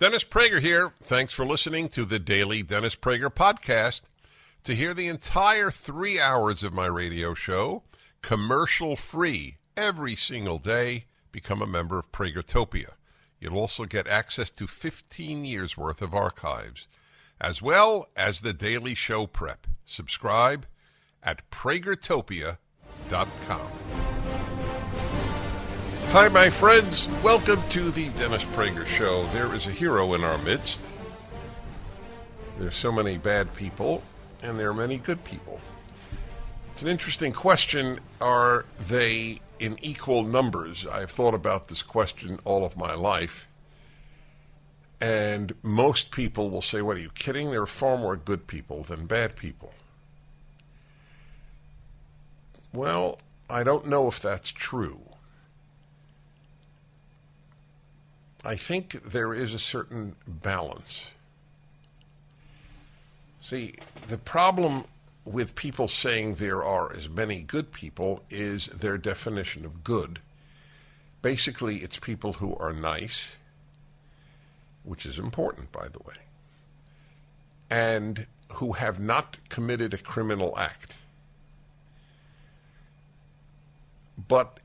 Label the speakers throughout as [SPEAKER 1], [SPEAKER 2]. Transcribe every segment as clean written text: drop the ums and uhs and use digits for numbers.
[SPEAKER 1] Dennis Prager here. Thanks for listening to the Daily Dennis Prager Podcast. To hear the entire 3 hours of my radio show, commercial-free, every single day, become a member of Pragertopia. You'll also get access to 15 years' worth of archives, as well as the daily show prep. Subscribe at Pragertopia.com. Hi, my friends. Welcome to the Dennis Prager Show. There is a hero in our midst. There's so many bad people, and there are many good people. It's an interesting question. Are they in equal numbers? I've thought about this question all of my life. And most people will say, what, are you kidding? There are far more good people than bad people. Well, I don't know if that's true. I think there is a certain balance. See, the problem with people saying there are as many good people is their definition of good. Basically, it's people who are nice, which is important, by the way, and who have not committed a criminal act. But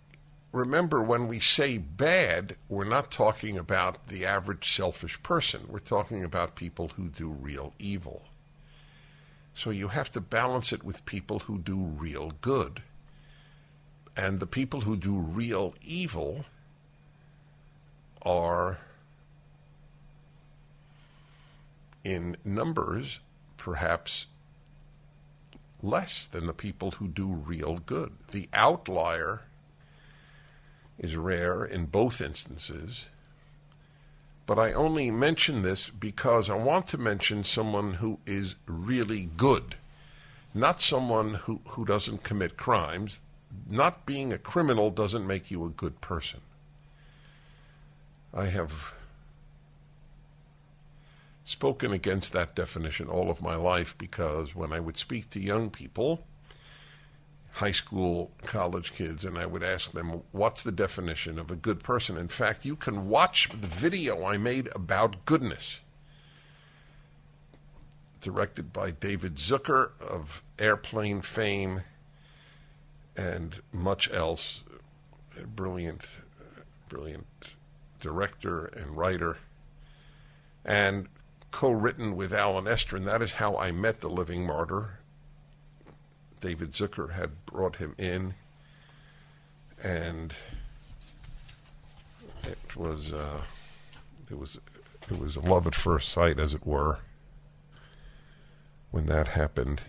[SPEAKER 1] remember, when we say bad, we're not talking about the average selfish person. We're talking about people who do real evil. So you have to balance it with people who do real good. And the people who do real evil are, in numbers, perhaps less than the people who do real good. The outlier is rare in both instances, but I only mention this because I want to mention someone who is really good, not someone who doesn't commit crimes. Not being a criminal doesn't make you a good person. I have spoken against that definition all of my life because when I would speak to young people, high school, college kids, and I would ask them, what's the definition of a good person? In fact, you can watch the video I made about goodness, directed by David Zucker of Airplane fame and much else. A brilliant director and writer, and co-written with Alan Estrin. That is how I met the living martyr. David Zucker had brought him in, and it was a love at first sight, as it were, when that happened.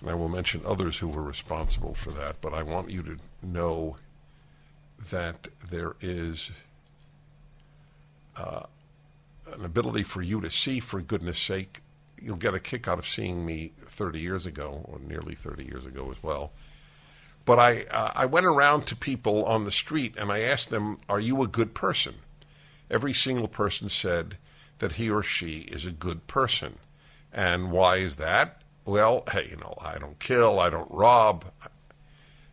[SPEAKER 1] And I will mention others who were responsible for that, but I want you to know that there is an ability for you to see, for goodness sake. You'll get a kick out of seeing me 30 years ago, or nearly 30 years ago as well. But I went around to people on the street and I asked them, are you a good person? Every single person said that he or she is a good person. And why is that? Well, hey, I don't kill, I don't rob.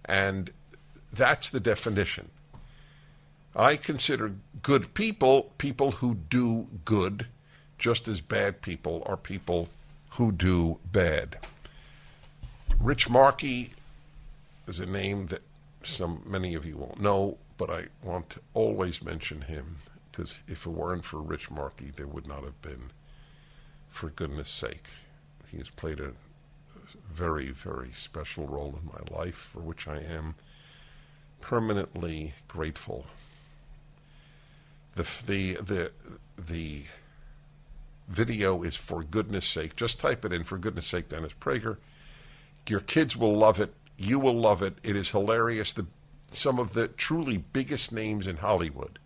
[SPEAKER 1] And that's the definition. I consider good people people who do good, just as bad people are people who do bad. Rich Markey is a name that many of you won't know, but I want to always mention him, because if it weren't for Rich Markey, there would not have been For Goodness Sake. He has played a very, very special role in my life, for which I am permanently grateful. The video is For Goodness Sake. Just type it in, For Goodness Sake, Dennis Prager. Your kids will love it. You will love it. It is hilarious. Some of the truly biggest names in Hollywood,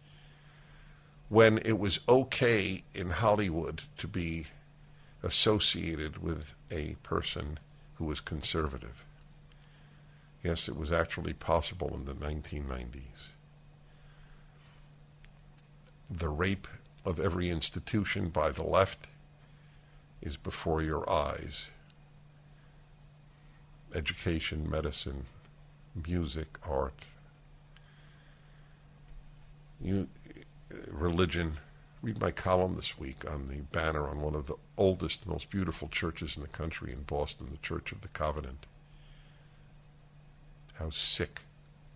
[SPEAKER 1] when it was okay in Hollywood to be associated with a person who was conservative. Yes, it was actually possible in the 1990s. The rape of every institution by the left is before your eyes. Education, medicine, music, art. religion. Read my column this week on the banner on one of the oldest, most beautiful churches in the country in Boston, the Church of the Covenant. How sick,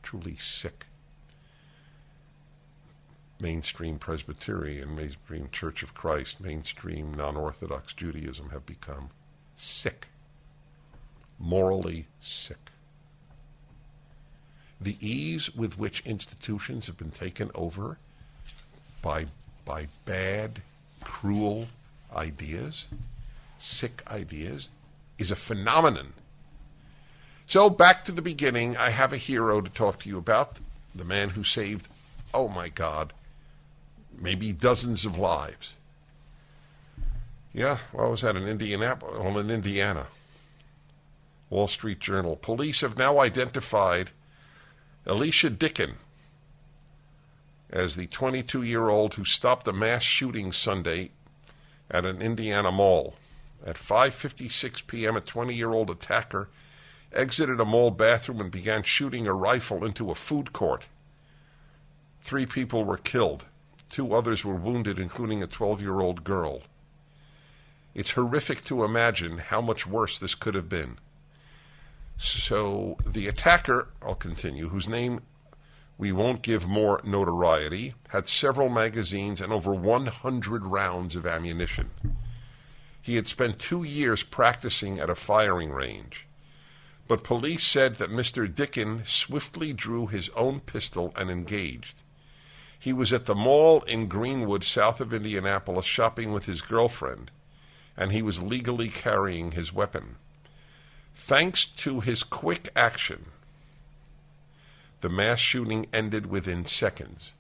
[SPEAKER 1] truly sick, mainstream Presbyterian, mainstream Church of Christ, mainstream non-Orthodox Judaism have become sick, morally sick. The ease with which institutions have been taken over by bad, cruel ideas, sick ideas, is a phenomenon. So back to the beginning, I have a hero to talk to you about, the man who saved, oh my God, maybe dozens of lives. Yeah, well, I was at in Indiana. Wall Street Journal. Police have now identified Elisjsha Dicken as the 22-year-old who stopped a mass shooting Sunday at an Indiana mall. At 5:56 p.m., a 20-year-old attacker exited a mall bathroom and began shooting a rifle into a food court. 3 people were killed. 2 others were wounded, including a 12-year-old girl. It's horrific to imagine how much worse this could have been. So the attacker, I'll continue, whose name we won't give more notoriety, had several magazines and over 100 rounds of ammunition. He had spent 2 years practicing at a firing range. But police said that Mr. Dicken swiftly drew his own pistol and engaged. He was at the mall in Greenwood, south of Indianapolis, shopping with his girlfriend, and he was legally carrying his weapon. Thanks to his quick action, the mass shooting ended within seconds.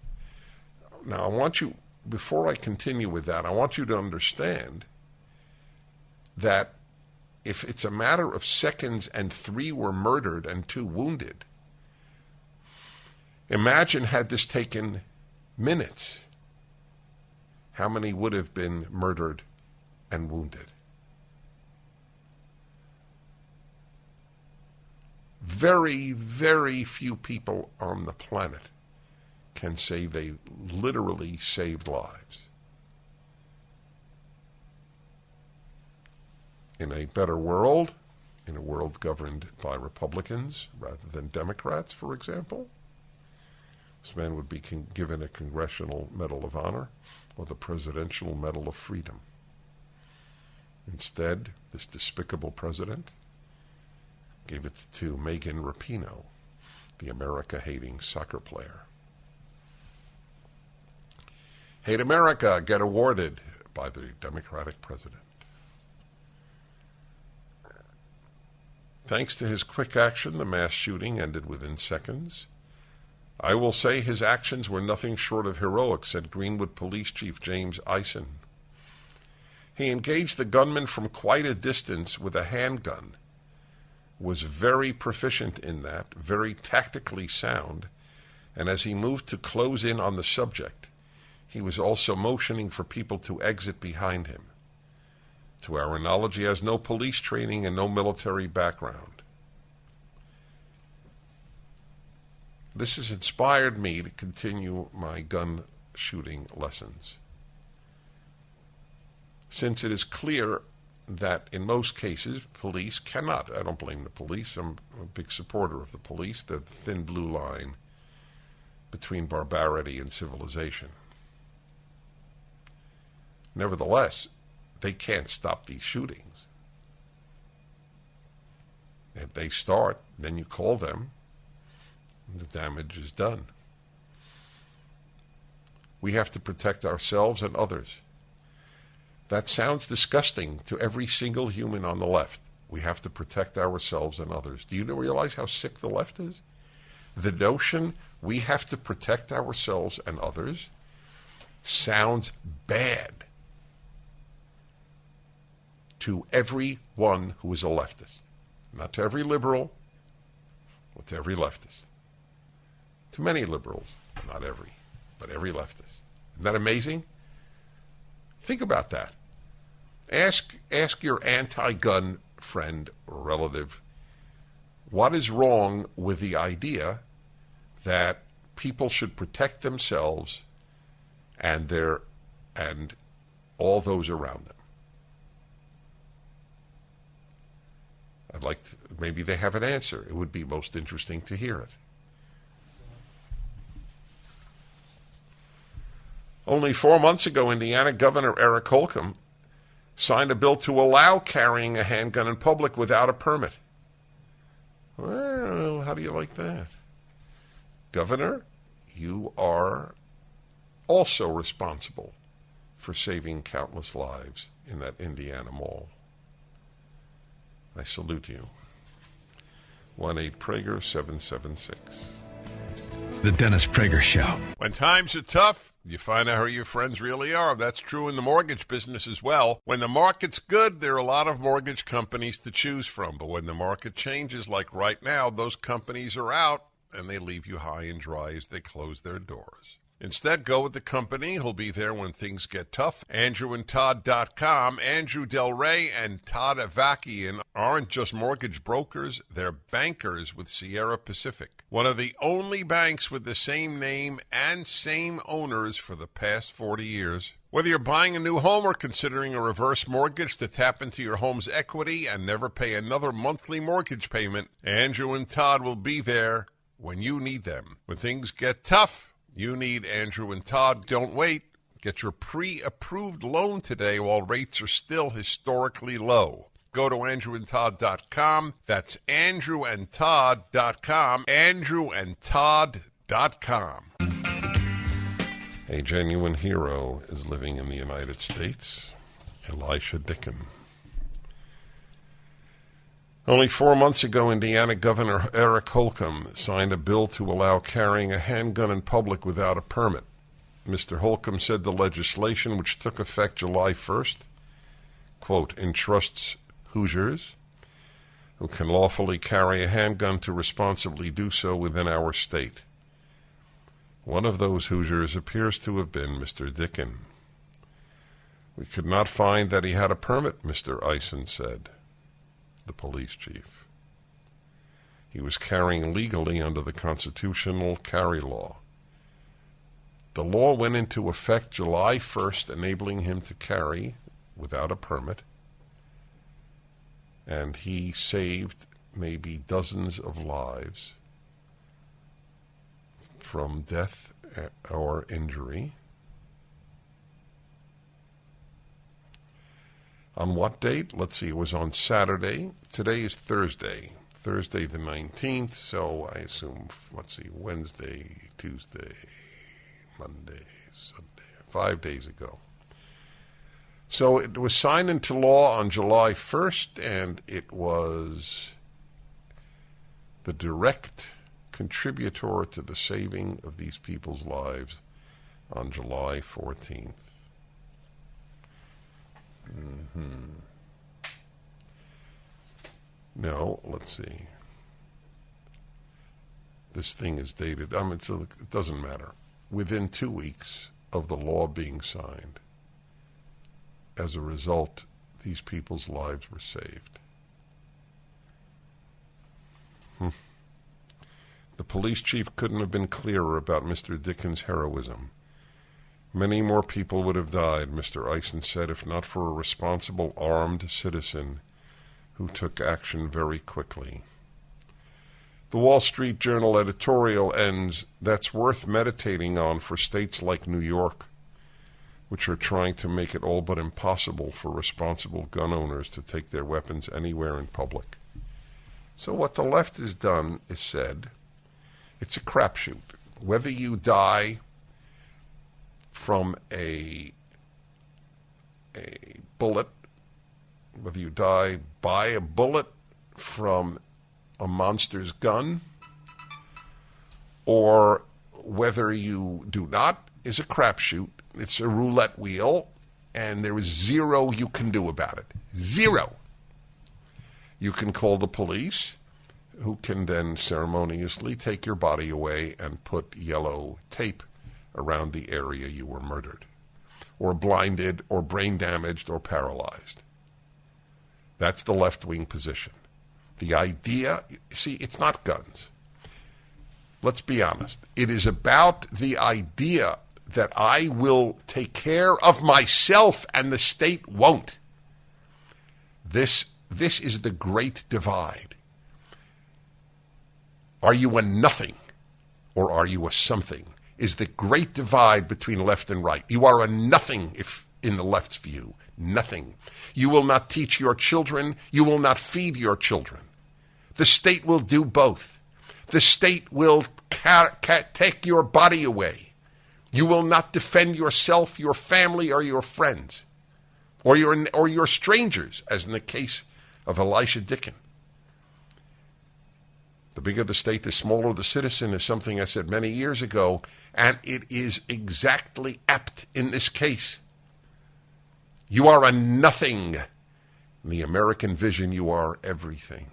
[SPEAKER 1] Now, I want you, before I continue with that, I want you to understand that if it's a matter of seconds and 3 were murdered and 2 wounded, imagine had this taken minutes, how many would have been murdered and wounded? Very, very few people on the planet can say they literally saved lives. In a better world, in a world governed by Republicans rather than Democrats, for example, this man would be given a Congressional Medal of Honor or the Presidential Medal of Freedom. Instead, this despicable president gave it to Megan Rapinoe, the America-hating soccer player. Hate America, get awarded by the Democratic president. Thanks to his quick action, the mass shooting ended within seconds. I will say his actions were nothing short of heroic, said Greenwood Police Chief James Eisen. He engaged the gunman from quite a distance with a handgun, was very proficient in that, very tactically sound, and as he moved to close in on the subject, he was also motioning for people to exit behind him. To our knowledge, he has no police training and no military background. This has inspired me to continue my gun shooting lessons, since it is clear that in most cases, police cannot. I don't blame the police. I'm a big supporter of the police, the thin blue line between barbarity and civilization. Nevertheless, they can't stop these shootings. If they start, then you call them, and the damage is done. We have to protect ourselves and others. That sounds disgusting to every single human on the left. We have to protect ourselves and others. Do you realize how sick the left is? The notion we have to protect ourselves and others sounds bad to everyone who is a leftist. Not to every liberal, but to every leftist. To many liberals, not every, but every leftist. Isn't that amazing? Think about that. Ask your anti-gun friend or relative what is wrong with the idea that people should protect themselves and all those around them. I'd like to, maybe they have an answer. It would be most interesting to hear it. Only 4 months ago, Indiana Governor Eric Holcomb signed a bill to allow carrying a handgun in public without a permit. Well, how do you like that? Governor, you are also responsible for saving countless lives in that Indiana mall. I salute you. 1-8-PRAGER-776.
[SPEAKER 2] The Dennis Prager Show.
[SPEAKER 1] When times are tough, you find out who your friends really are. That's true in the mortgage business as well. When the market's good, there are a lot of mortgage companies to choose from. But when the market changes, like right now, those companies are out, and they leave you high and dry as they close their doors. Instead, go with the company who'll be there when things get tough. AndrewandTodd.com. Andrew Del Rey and Todd Avakian aren't just mortgage brokers, they're bankers with Sierra Pacific, one of the only banks with the same name and same owners for the past 40 years. Whether you're buying a new home or considering a reverse mortgage to tap into your home's equity and never pay another monthly mortgage payment, Andrew and Todd will be there when you need them. When things get tough, you need Andrew and Todd. Don't wait. Get your pre-approved loan today while rates are still historically low. Go to AndrewandTodd.com. That's AndrewandTodd.com. AndrewandTodd.com. A genuine hero is living in the United States. Elisjsha Dicken. Only 4 months ago, Indiana Governor Eric Holcomb signed a bill to allow carrying a handgun in public without a permit. Mr. Holcomb said the legislation, which took effect July 1st, quote, entrusts Hoosiers who can lawfully carry a handgun to responsibly do so within our state. One of those Hoosiers appears to have been Mr. Dicken. We could not find that he had a permit, Mr. Eisen said, the police chief. He was carrying legally under the constitutional carry law. The law went into effect July 1st, enabling him to carry without a permit, and he saved maybe dozens of lives from death or injury. On what date? Let's see, it was on Saturday. Today is Thursday the 19th, so I assume, let's see, Wednesday, Tuesday, Monday, Sunday, 5 days ago. So it was signed into law on July 1st, and it was the direct contributor to the saving of these people's lives on July 14th. No, let's see. This thing is dated. It doesn't matter. Within 2 weeks of the law being signed, as a result, these people's lives were saved. The police chief couldn't have been clearer about Mr. Dicken's heroism. Many more people would have died, Mr. Eisen said, if not for a responsible armed citizen who took action very quickly. The Wall Street Journal editorial ends, that's worth meditating on for states like New York, which are trying to make it all but impossible for responsible gun owners to take their weapons anywhere in public. So what the left has done is said, it's a crapshoot. Whether you die from a bullet, whether you die by a bullet from a monster's gun, or whether you do not, is a crapshoot. It's a roulette wheel, and there is zero you can do about it. Zero. You can call the police, who can then ceremoniously take your body away and put yellow tape around the area you were murdered, or blinded, or brain damaged, or paralyzed. That's the left-wing position. The idea, see, it's not guns. Let's be honest. It is about the idea that I will take care of myself and the state won't. This is the great divide. Are you a nothing or are you a something? Is the great divide between left and right. You are a nothing if in the left's view. Nothing. You will not teach your children. You will not feed your children. The state will do both. The state will take your body away. You will not defend yourself, your family, or your friends, or your strangers, as in the case of Elisjsha Dicken. The bigger the state, the smaller the citizen is something I said many years ago, and it is exactly apt in this case. You are a nothing. In the American vision, you are everything.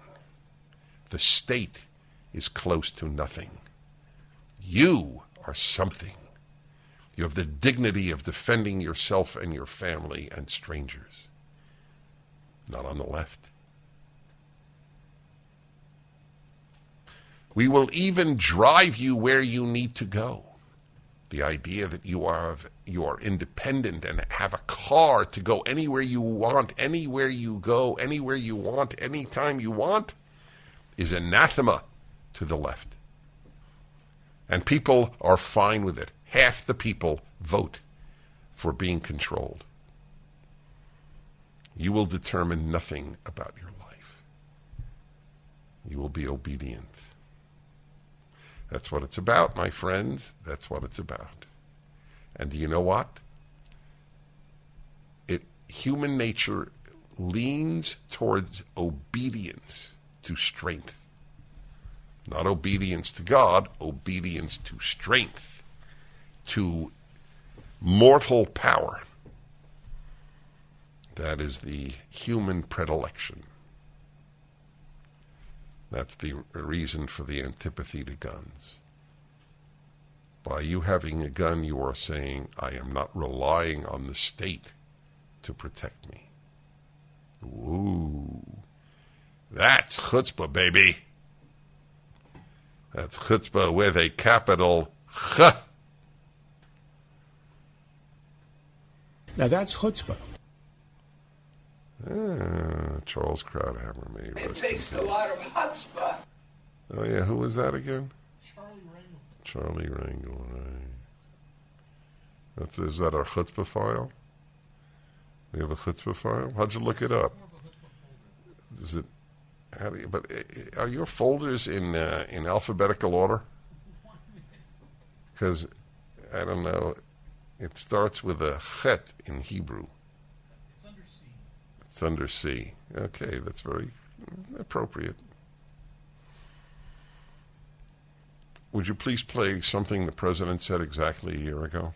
[SPEAKER 1] The state is close to nothing. You are something. You have the dignity of defending yourself and your family and strangers. Not on the left. We will even drive you where you need to go. The idea that you are independent and have a car to go anywhere you want, anywhere you go, anywhere you want, anytime you want, is anathema to the left. And people are fine with it. Half the people vote for being controlled. You will determine nothing about your life. You will be obedient. That's what it's about, my friends. That's what it's about. And do you know what? Human nature leans towards obedience to strength. Not obedience to God, obedience to strength, to mortal power. That is the human predilection. That's the reason for the antipathy to guns. By you having a gun, you are saying, I am not relying on the state to protect me. Ooh. That's chutzpah, baby. That's chutzpah with a capital Ch.
[SPEAKER 3] Now that's chutzpah.
[SPEAKER 1] Charles Krauthammer, maybe.
[SPEAKER 4] It takes a lot of chutzpah.
[SPEAKER 1] Oh, yeah, who was that again?
[SPEAKER 5] Charlie Rangel.
[SPEAKER 1] Charlie Rangel, right. Is that our chutzpah file? We have a chutzpah file? How'd you look it up? Is it? But are your folders in alphabetical order? Because I don't know. It starts with a chet in Hebrew.
[SPEAKER 5] It's under C.
[SPEAKER 1] It's under C. Okay, that's very appropriate. Would you please play something the president said exactly a year ago?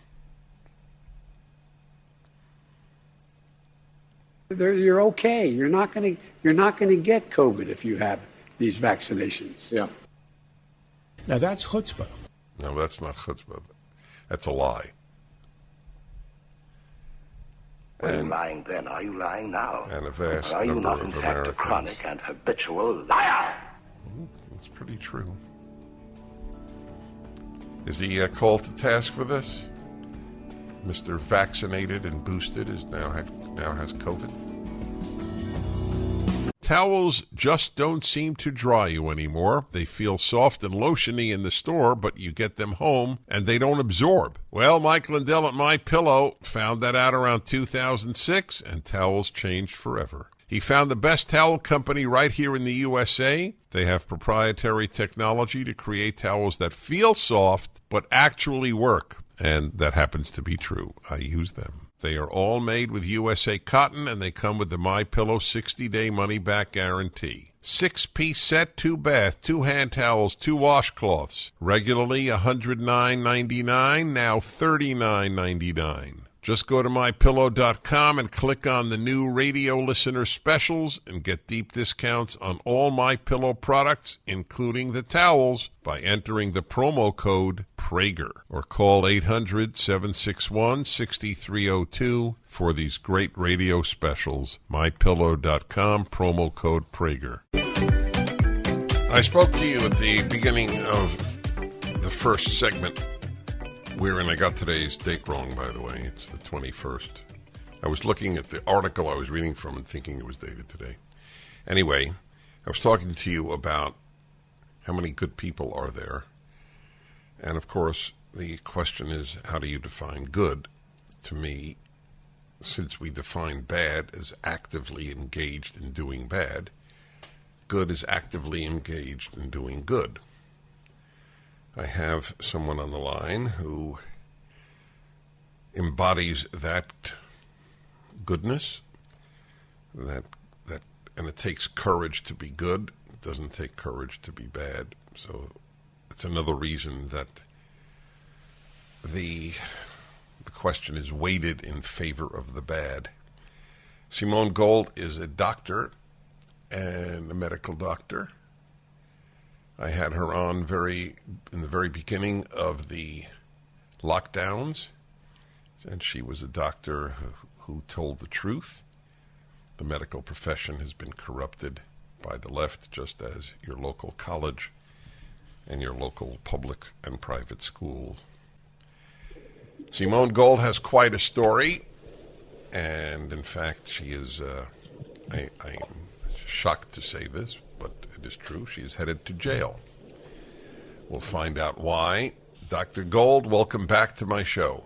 [SPEAKER 3] You're okay. You're not going to get COVID if you have these vaccinations.
[SPEAKER 4] Yeah.
[SPEAKER 3] Now that's chutzpah.
[SPEAKER 1] No, that's not chutzpah. That's a lie.
[SPEAKER 6] Were you lying then? Are you lying now?
[SPEAKER 1] And a vast
[SPEAKER 6] Or are you
[SPEAKER 1] number
[SPEAKER 6] not,
[SPEAKER 1] of
[SPEAKER 6] in fact,
[SPEAKER 1] Americans.
[SPEAKER 6] a chronic and habitual liar?
[SPEAKER 1] That's pretty true. Is he called to task for this? Mr. Vaccinated and boosted now has COVID. Towels just don't seem to dry you anymore. They feel soft and lotiony in the store, but you get them home and they don't absorb. Well, Mike Lindell at MyPillow found that out around 2006, and towels changed forever. He found the best towel company right here in the USA. They have proprietary technology to create towels that feel soft but actually work. And that happens to be true. I use them. They are all made with USA cotton, and they come with the MyPillow 60-day money-back guarantee. 6-piece set, 2 bath, 2 hand towels, 2 washcloths. Regularly $109.99, now $39.99. Just go to MyPillow.com and click on the new radio listener specials and get deep discounts on all MyPillow products, including the towels, by entering the promo code Prager, or call 800-761-6302 for these great radio specials. MyPillow.com, promo code Prager. I spoke to you at the beginning of the first segment I got today's date wrong, by the way. It's the 21st. I was looking at the article I was reading from and thinking it was dated today. Anyway, I was talking to you about how many good people are there. And, of course, the question is, how do you define good? To me, since we define bad as actively engaged in doing bad, good is actively engaged in doing good. I have someone on the line who embodies that goodness, and it takes courage to be good. It doesn't take courage to be bad. So it's another reason that the question is weighted in favor of the bad. Simone Gold is a doctor and a medical doctor. I had her on in the very beginning of the lockdowns, and she was a doctor who told the truth. The medical profession has been corrupted by the left, just as your local college and your local public and private schools. Simone Gold has quite a story, and in fact, she is, I am shocked to say this, but it is true, she is headed to jail. We'll find out why. Dr. Gold, welcome back to my show.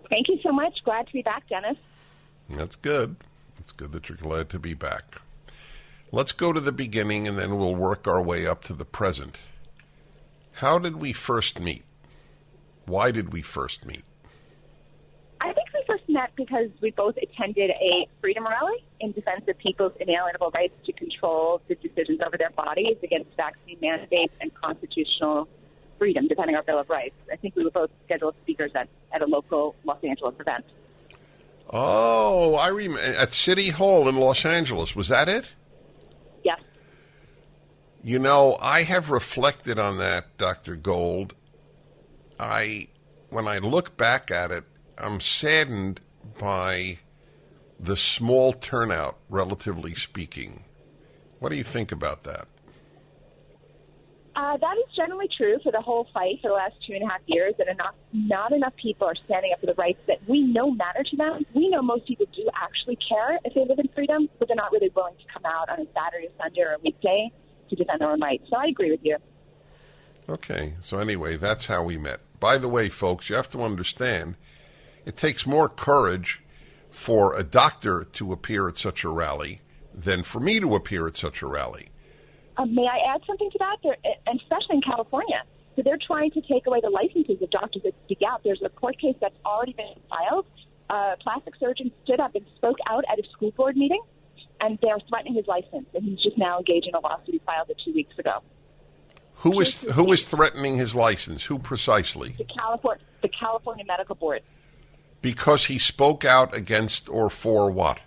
[SPEAKER 7] Thank you so much. Glad to be back, Dennis.
[SPEAKER 1] That's good. It's good that you're glad to be back. Let's go to the beginning, and then we'll work our way up to the present. How did we first meet? Why did we first meet?
[SPEAKER 7] I think we first met because we both attended a freedom rally in defense of people's inalienable rights to control the decisions over their bodies against vaccine mandates and constitutional freedom, defending our Bill of Rights. I think we were both scheduled speakers at a local Los Angeles event.
[SPEAKER 1] Oh, I remember. At City Hall in Los Angeles. Was that it?
[SPEAKER 7] Yes.
[SPEAKER 1] You know, I have reflected on that, Dr. Gold. When I look back at it, I'm saddened by the small turnout, relatively speaking. What do you think about that?
[SPEAKER 7] That is generally true for the whole fight for the last 2.5 years, that not enough people are standing up for the rights that we know matter to them. We know most people do actually care if they live in freedom, but they're not really willing to come out on a Saturday, Sunday, or a weekday to defend their own rights. So I agree with you.
[SPEAKER 1] Okay, so anyway, that's how we met. By the way, folks, you have to understand, it takes more courage for a doctor to appear at such a rally than for me to appear at such a rally.
[SPEAKER 7] May I add something to that? And especially in California. So they're trying to take away the licenses of doctors that speak out. There's a court case that's already been filed. A plastic surgeon stood up and spoke out at a school board meeting, and they're threatening his license. And he's just now engaged in a lawsuit. He filed it 2 weeks ago.
[SPEAKER 1] Who is threatening his license? Who precisely?
[SPEAKER 7] The California Medical Board.
[SPEAKER 1] Because he spoke out against or for what?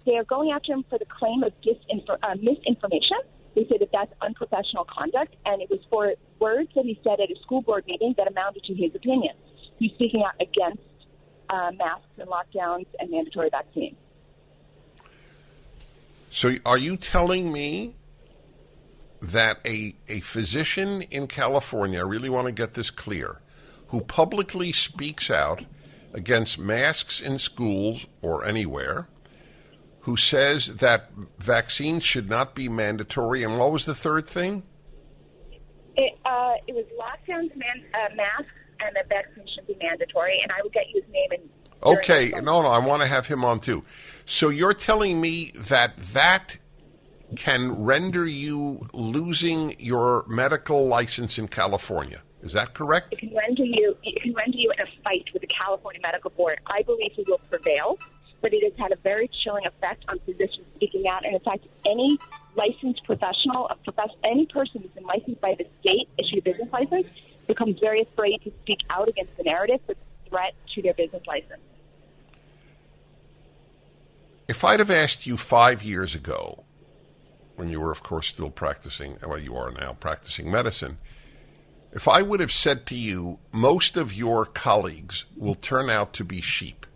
[SPEAKER 7] They are going after him for the claim of misinformation. They say that that's unprofessional conduct, and it was for words that he said at a school board meeting that amounted to his opinion. He's speaking out against masks and lockdowns and mandatory vaccines.
[SPEAKER 1] So are you telling me that a physician in California, I really want to get this clear, who publicly speaks out against masks in schools or anywhere, who says that vaccines should not be mandatory, and what was the third thing?
[SPEAKER 7] It was lockdowns, masks, and that vaccines should be mandatory, and I will get you his name.
[SPEAKER 1] Okay, no, I want to have him on too. So you're telling me that can render you losing your medical license in California. Is that correct?
[SPEAKER 7] It can render you in a fight with the California Medical Board. I believe he will prevail, but it has had a very chilling effect on physicians speaking out. And in fact, any licensed professional, any person who's been licensed by the state, issued a business license, becomes very afraid to speak out against the narrative with threat to their business license.
[SPEAKER 1] If I'd have asked you 5 years ago, when you were, of course, still practicing, well, you are now practicing medicine, if I would have said to you, most of your colleagues will turn out to be sheep,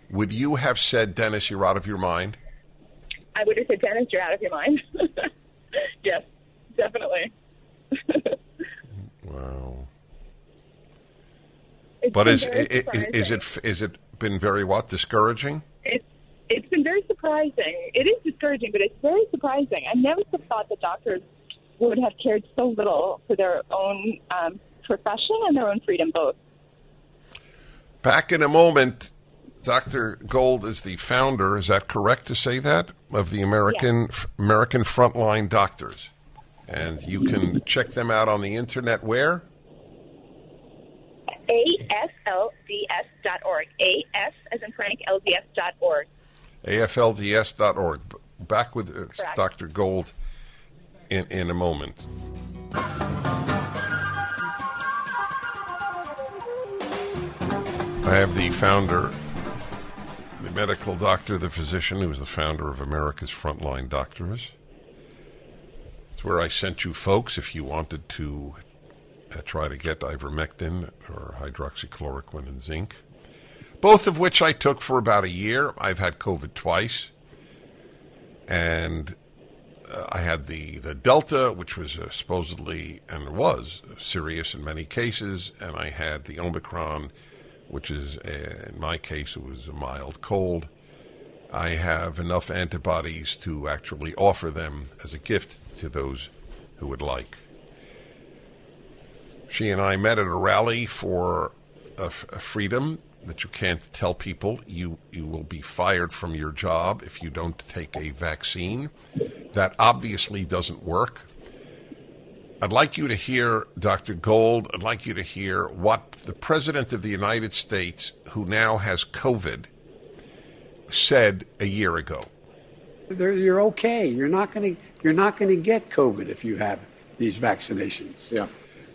[SPEAKER 1] would you have said, Dennis, you're out of your mind?
[SPEAKER 7] I would have said, Dennis, you're out of your mind. Yes, definitely.
[SPEAKER 1] Wow.
[SPEAKER 7] It's
[SPEAKER 1] But
[SPEAKER 7] been
[SPEAKER 1] is
[SPEAKER 7] very
[SPEAKER 1] it been very what, discouraging?
[SPEAKER 7] It's been very surprising. It is discouraging, but it's very surprising. I never would have thought that doctors would have cared so little for their own profession and their own freedom both.
[SPEAKER 1] Back in a moment. Dr. Gold is the founder, is that correct to say that, of the American Frontline Doctors? And you can check them out on the internet where?
[SPEAKER 7] AFLDS.org. AF as in Frank, LDS.org.
[SPEAKER 1] AFLDS.org. Back with
[SPEAKER 7] Correct.
[SPEAKER 1] Dr. Gold in a moment. I have the founder, the medical doctor, the physician who is the founder of America's Frontline Doctors. It's where I sent you folks if you wanted to try to get ivermectin or hydroxychloroquine and zinc, both of which I took for about a year. I've had COVID twice, and I had the Delta, which was supposedly, and was, serious in many cases, and I had the Omicron, which is, in my case, it was a mild cold. I have enough antibodies to actually offer them as a gift to those who would like. She and I met at a rally for a freedom that you can't tell people you will be fired from your job if you don't take a vaccine. That obviously doesn't work. I'd like you to hear, Dr. Gold, I'd like you to hear what the President of the United States, who now has COVID, said a year ago.
[SPEAKER 3] You're okay. You're not going to get COVID if you have these vaccinations. Yeah.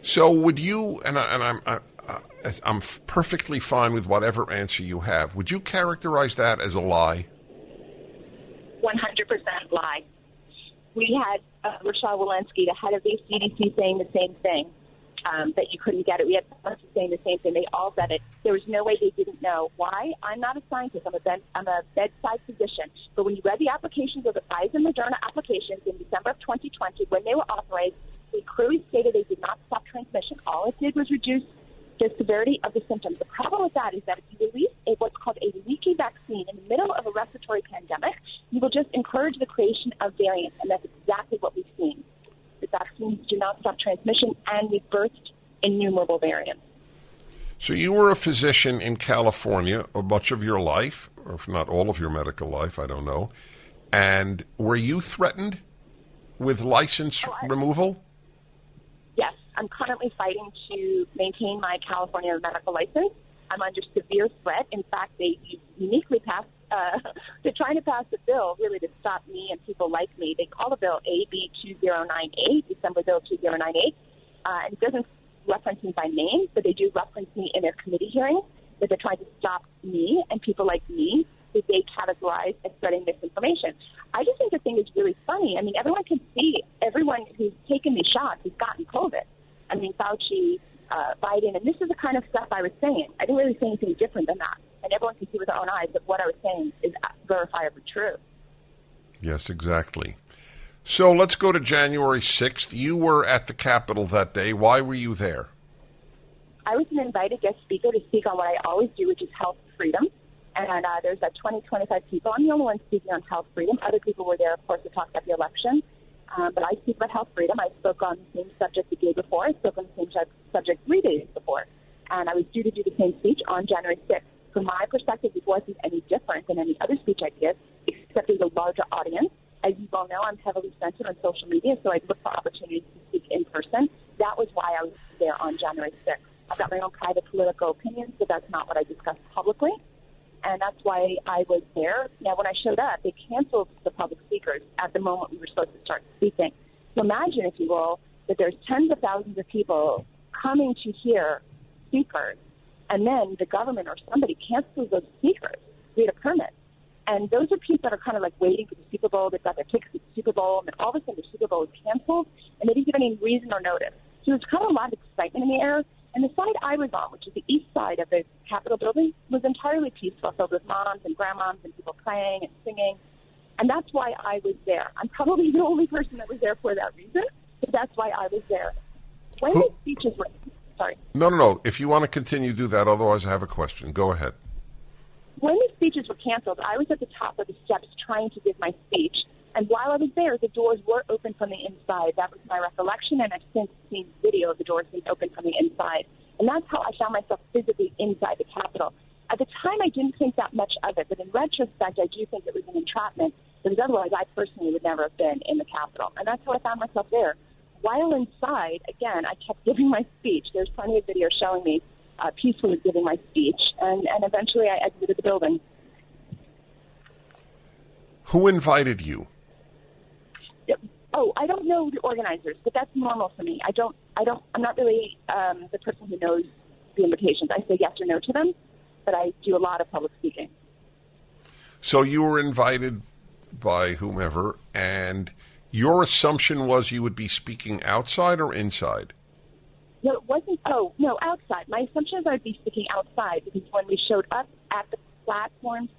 [SPEAKER 1] So would you, and I'm perfectly fine with whatever answer you have, would you characterize that as a lie?
[SPEAKER 7] 100% lie. We had Rochelle Walensky, the head of the CDC, saying the same thing, that you couldn't get it. We had someone saying the same thing. They all said it. There was no way they didn't know. Why? I'm not a scientist. I'm a bedside physician. But when you read the applications of the Pfizer and Moderna applications in December of 2020, when they were authorized, they clearly stated they did not stop transmission. All it did was reduce the severity of the symptoms. The problem with that is that if you release what's called a leaky vaccine in the middle of a respiratory pandemic, you will just encourage the creation of variants, and that's exactly what we've seen. The vaccines do not stop transmission, and we've birthed innumerable variants.
[SPEAKER 1] So you were a physician in California much of your life, or if not all of your medical life, I don't know. And were you threatened with license removal?
[SPEAKER 7] Yes, I'm currently fighting to maintain my California medical license. I'm under severe threat. In fact, they uniquely passed, they're trying to pass a bill really to stop me and people like me. They call the bill AB 2098, December bill 2098, and it doesn't reference me by name, but they do reference me in their committee hearings, that they're trying to stop me and people like me who they categorize as spreading misinformation. I just think the thing is really funny. I mean, everyone can see, everyone who's taken these shots has gotten COVID. I mean, Fauci, Biden, and this is the kind of stuff I was saying. I didn't really say anything different than that. And everyone can see with their own eyes that what I was saying is verifiably true.
[SPEAKER 1] Yes, exactly. So let's go to January 6th. You were at the Capitol that day. Why were you there?
[SPEAKER 7] I was an invited guest speaker to speak on what I always do, which is health freedom. And there's 20, 25 people. I'm the only one speaking on health freedom. Other people were there, of course, to talk about the election. But I speak about health freedom. I spoke on the same subject the day before. I spoke on the same subject 3 days before. And I was due to do the same speech on January 6th. From my perspective, it wasn't any different than any other speech I did, except there's a larger audience. As you all know, I'm heavily centered on social media, so I look for opportunities to speak in person. That was why I was there on January 6th. I've got my own private political opinions, but that's not what I discussed publicly. And that's why I was there. Now, when I showed up, they canceled the public speakers at the moment we were supposed to start speaking. So imagine, if you will, that there's tens of thousands of people coming to hear speakers, and then the government or somebody cancels those speakers. We had a permit. And those are people that are kind of like waiting for the Super Bowl. They've got their tickets to the Super Bowl, and then all of a sudden the Super Bowl is canceled, and they didn't give any reason or notice. So there's kind of a lot of excitement in the air. And the side I was on, which is the east side of the Capitol building, was entirely peaceful, filled with moms and grandmoms and people praying and singing. And that's why I was there. I'm probably the only person that was there for that reason, but that's why I was there. When these speeches were, sorry.
[SPEAKER 1] No. If you want to continue, do that. Otherwise, I have a question. Go ahead.
[SPEAKER 7] When these speeches were canceled, I was at the top of the steps trying to give my speech. And while I was there, the doors were open from the inside. That was my recollection, and I've since seen video of the doors being open from the inside. And that's how I found myself physically inside the Capitol. At the time, I didn't think that much of it, but in retrospect, I do think it was an entrapment, because otherwise I personally would never have been in the Capitol. And that's how I found myself there. While inside, again, I kept giving my speech. There's plenty of video showing me peacefully giving my speech, and eventually I exited the building.
[SPEAKER 1] Who invited you?
[SPEAKER 7] Oh, I don't know the organizers, but that's normal for me. I'm not really the person who knows the invitations. I say yes or no to them, but I do a lot of public speaking.
[SPEAKER 1] So you were invited by whomever, and your assumption was you would be speaking outside or inside?
[SPEAKER 7] No, it wasn't. Oh, no, outside. My assumption is I'd be speaking outside, because when we showed up at the platform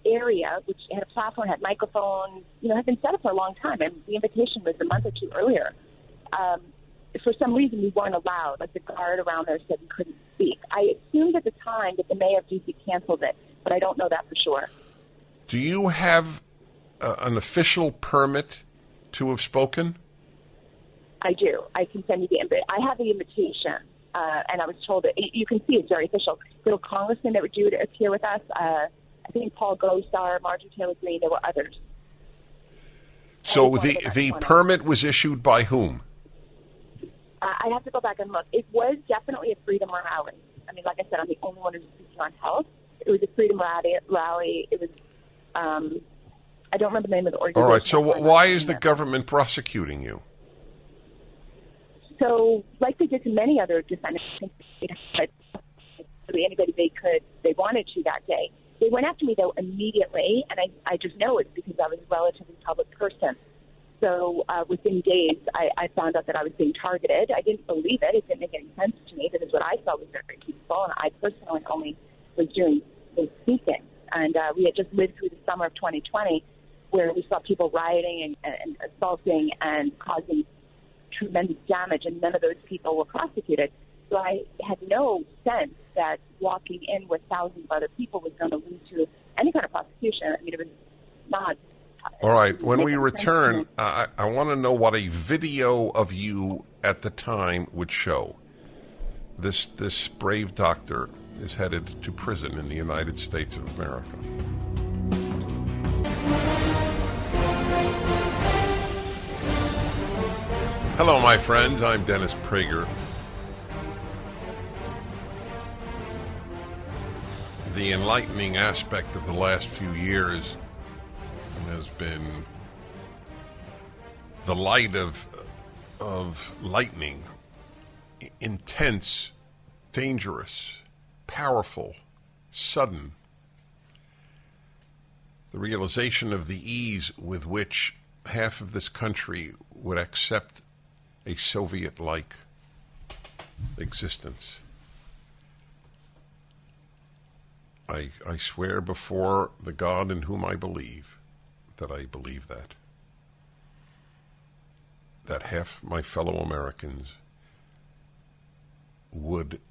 [SPEAKER 7] area, which had a platform, had microphones, had been set up for a long time, and the invitation was a month or two earlier. For some reason, we weren't allowed. Like, the guard around there said we couldn't speak. I assumed at the time that the mayor of D.C. canceled it, but I don't know that for sure.
[SPEAKER 1] Do you have an official permit to have spoken?
[SPEAKER 7] I do. I can send you the invitation. I have the invitation, and I was told that you can see it's very official. Little congressmen that were due to appear with us, I think Paul Gosar, Marjorie Taylor Greene, there were others.
[SPEAKER 1] So the permit was issued by whom?
[SPEAKER 7] I have to go back and look. It was definitely a freedom rally. I mean, like I said, I'm the only one who's speaking on health. It was a freedom rally. It was, I don't remember the name of the organization.
[SPEAKER 1] All right, so why is the government prosecuting you?
[SPEAKER 7] So, like they did to many other defendants, anybody they wanted to that day. They went after me, though, immediately, and I just know it's because I was a relatively public person. So within days, I found out that I was being targeted. I didn't believe it. It didn't make any sense to me because what I saw was very peaceful, and I personally only was doing was speaking. And we had just lived through the summer of 2020 where we saw people rioting and assaulting and causing tremendous damage, and none of those people were prosecuted. So I had no sense that walking in with thousands of other people was going to lead to any kind of prosecution. I mean, it was not.
[SPEAKER 1] All right. When we return, I want to know what a video of you at the time would show. This brave doctor is headed to prison in the United States of America. Hello, my friends. I'm Dennis Prager. The enlightening aspect of the last few years has been the light of lightning, intense, dangerous, powerful, sudden. The realization of the ease with which half of this country would accept a Soviet-like existence. I swear before the God in whom I believe that I believe that half my fellow Americans would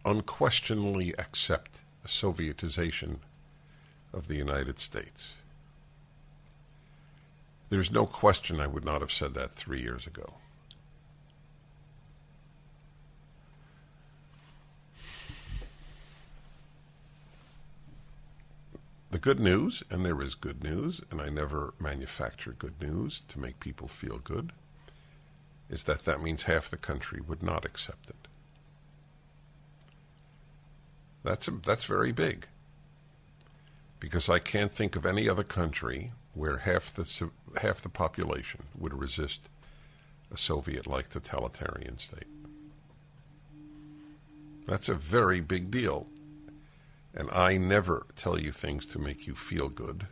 [SPEAKER 1] unquestionably accept a Sovietization of the United States. There's no question I would not have said that 3 years ago. The good news, and there is good news, and I never manufacture good news to make people feel good, is that means half the country would not accept it. That's very big, because I can't think of any other country where half the population would resist a Soviet-like totalitarian state. That's a very big deal. And I never tell you things to make you feel good.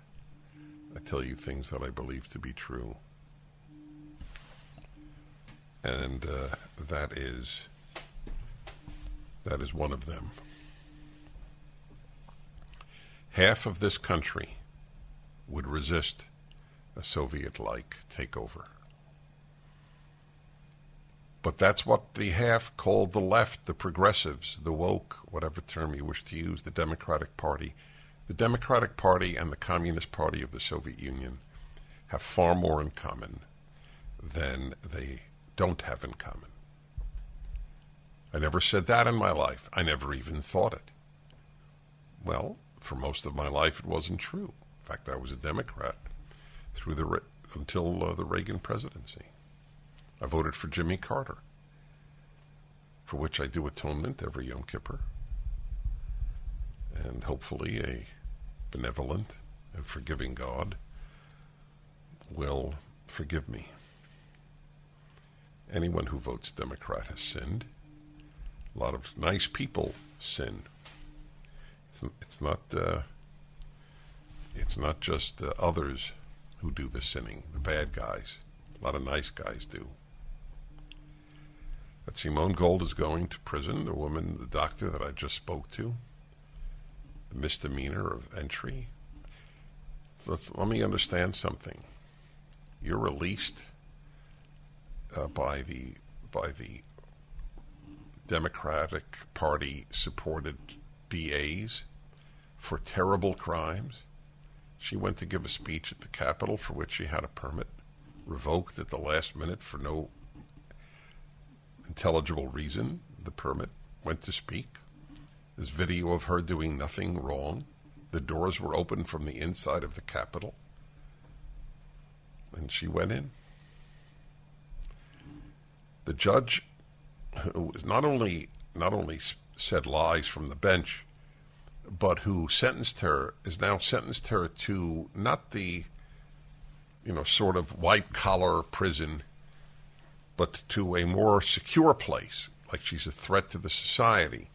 [SPEAKER 1] I tell you things that I believe to be true. And that is one of them. Half of this country would resist a Soviet-like takeover. But that's what the half called the left, the progressives, the woke, whatever term you wish to use, the Democratic Party. The Democratic Party and the Communist Party of the Soviet Union have far more in common than they don't have in common. I never said that in my life. I never even thought it. Well, for most of my life, it wasn't true. In fact, I was a Democrat until the Reagan presidency. I voted for Jimmy Carter, for which I do atonement every Yom Kippur, and hopefully a benevolent and forgiving God will forgive me. Anyone who votes Democrat has sinned. A lot of nice people sin. It's not just others who do the sinning, the bad guys. A lot of nice guys do. But Simone Gold is going to prison, the woman, the doctor that I just spoke to, the misdemeanor of entry. So let me understand something. You're released by the Democratic Party supported DAs for terrible crimes. She went to give a speech at the Capitol for which she had a permit revoked at the last minute for no intelligible reason. The permit went to speak. There's video of her doing nothing wrong. The doors were open from the inside of the Capitol, and she went in. The judge, who is not only said lies from the bench, but who sentenced her, is now sentenced her to not the, sort of white-collar prison, but to a more secure place, like she's a threat to the society.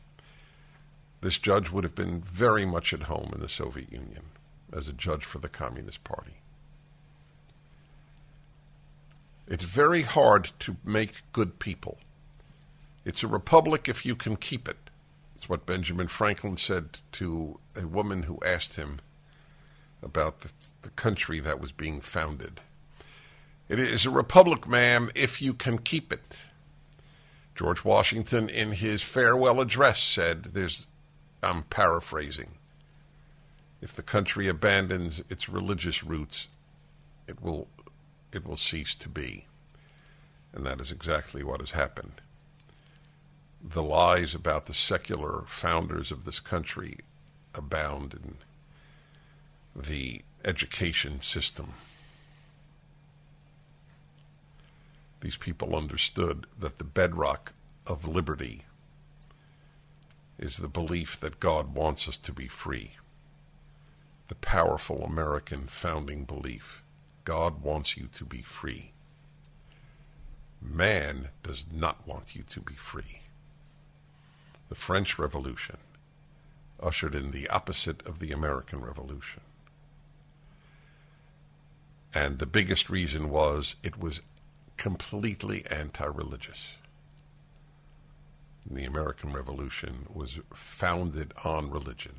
[SPEAKER 1] This judge would have been very much at home in the Soviet Union as a judge for the Communist Party. It's very hard to make good people. It's a republic if you can keep it. It's what Benjamin Franklin said to a woman who asked him about the country that was being founded. It is a republic, ma'am, if you can keep it. George Washington, in his farewell address, said, I'm paraphrasing, if the country abandons its religious roots, it will cease to be. And that is exactly what has happened. The lies about the secular founders of this country abound in the education system. These people understood that the bedrock of liberty is the belief that God wants us to be free. The powerful American founding belief. God wants you to be free. Man does not want you to be free. The French Revolution ushered in the opposite of the American Revolution. And the biggest reason was it was completely anti-religious. The American Revolution was founded on religion.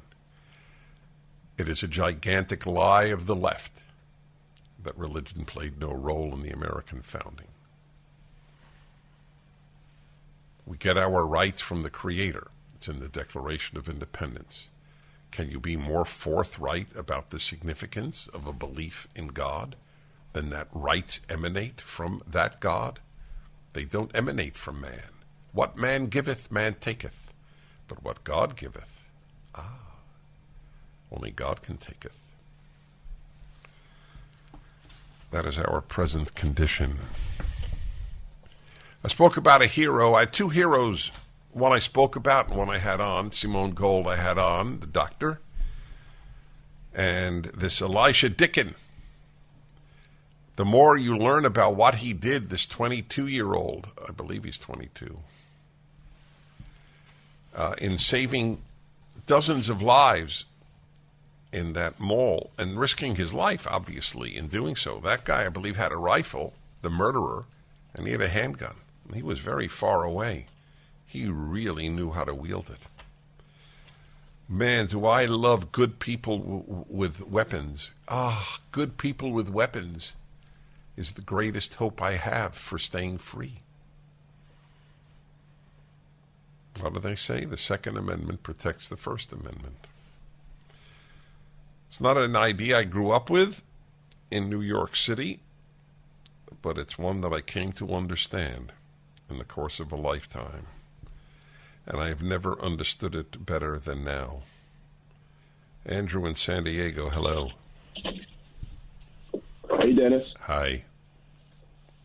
[SPEAKER 1] It is a gigantic lie of the left that religion played no role in the American founding. We get our rights from the Creator. It's in the Declaration of Independence. Can you be more forthright about the significance of a belief in God than that rights emanate from that God? They don't emanate from man. What man giveth, man taketh. But what God giveth, only God can taketh. That is our present condition. I spoke about a hero. I had two heroes. One I spoke about and one I had on. Simone Gold I had on, the doctor. And this Elisjsha Dicken. The more you learn about what he did, this 22-year-old, I believe he's 22, in saving dozens of lives in that mall and risking his life, obviously, in doing so. That guy, I believe, had a rifle, the murderer, and he had a handgun. He was very far away. He really knew how to wield it. Man, do I love good people with weapons. Good people with weapons is the greatest hope I have for staying free. What do they say? The Second Amendment protects the First Amendment. It's not an idea I grew up with in New York City, but it's one that I came to understand in the course of a lifetime. And I have never understood it better than now. Andrew in San Diego, hello.
[SPEAKER 8] Hey, Dennis.
[SPEAKER 1] Hi.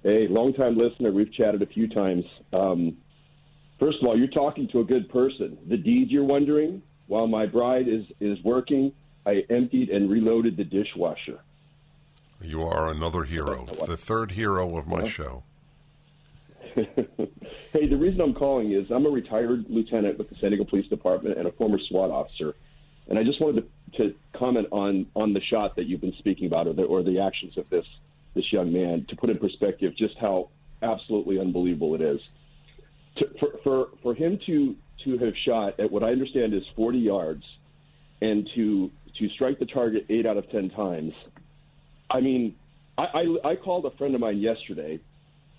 [SPEAKER 8] Hey, long-time listener. We've chatted a few times. First of all, you're talking to a good person. The deed you're wondering, while my bride is working, I emptied and reloaded the dishwasher.
[SPEAKER 1] You are another hero, the third hero of my show.
[SPEAKER 8] Hey, the reason I'm calling is I'm a retired lieutenant with the San Diego Police Department and a former SWAT officer. And I just wanted to comment on the shot that you've been speaking about or the actions of this young man, to put in perspective just how absolutely unbelievable it is. For him to have shot at what I understand is 40 yards and to strike the target 8 out of 10 times. I mean, I called a friend of mine yesterday,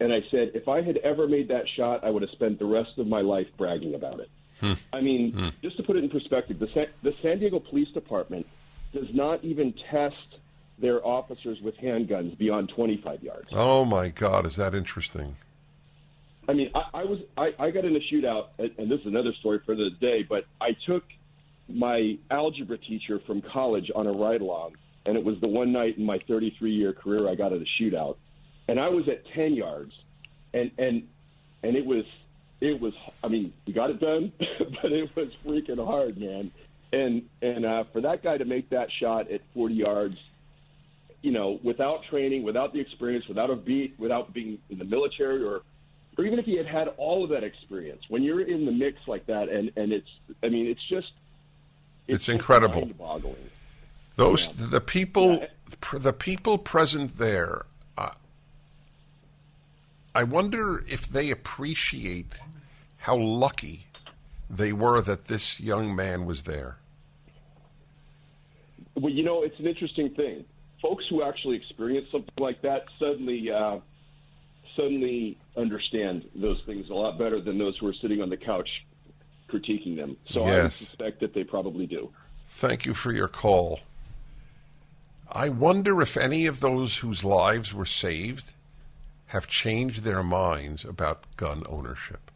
[SPEAKER 8] and I said, if I had ever made that shot, I would have spent the rest of my life bragging about it. I mean, just to put it in perspective, the San Diego Police Department does not even test their officers with handguns beyond 25 yards.
[SPEAKER 1] Oh, my God. Is that interesting?
[SPEAKER 8] I mean, I got in a shootout, and this is another story for the day, but I took my algebra teacher from college on a ride-along, and it was the one night in my 33-year career I got at a shootout. And I was at 10 yards, and it was, I mean, we got it done, but it was freaking hard, man. And for that guy to make that shot at 40 yards, you know, without training, without the experience, without a beat, without being in the military, or even if he had all of that experience, when you're in the mix like that, and it's, I mean, it's just,
[SPEAKER 1] it's incredible.
[SPEAKER 8] Mind-boggling.
[SPEAKER 1] Those the people present there. I wonder if they appreciate how lucky they were that this young man was there.
[SPEAKER 8] Well, you know, it's an interesting thing. Folks who actually experience something like that suddenly understand those things a lot better than those who are sitting on the couch critiquing them. So yes. I suspect that they probably do.
[SPEAKER 1] Thank you for your call. I wonder if any of those whose lives were saved have changed their minds about gun ownership.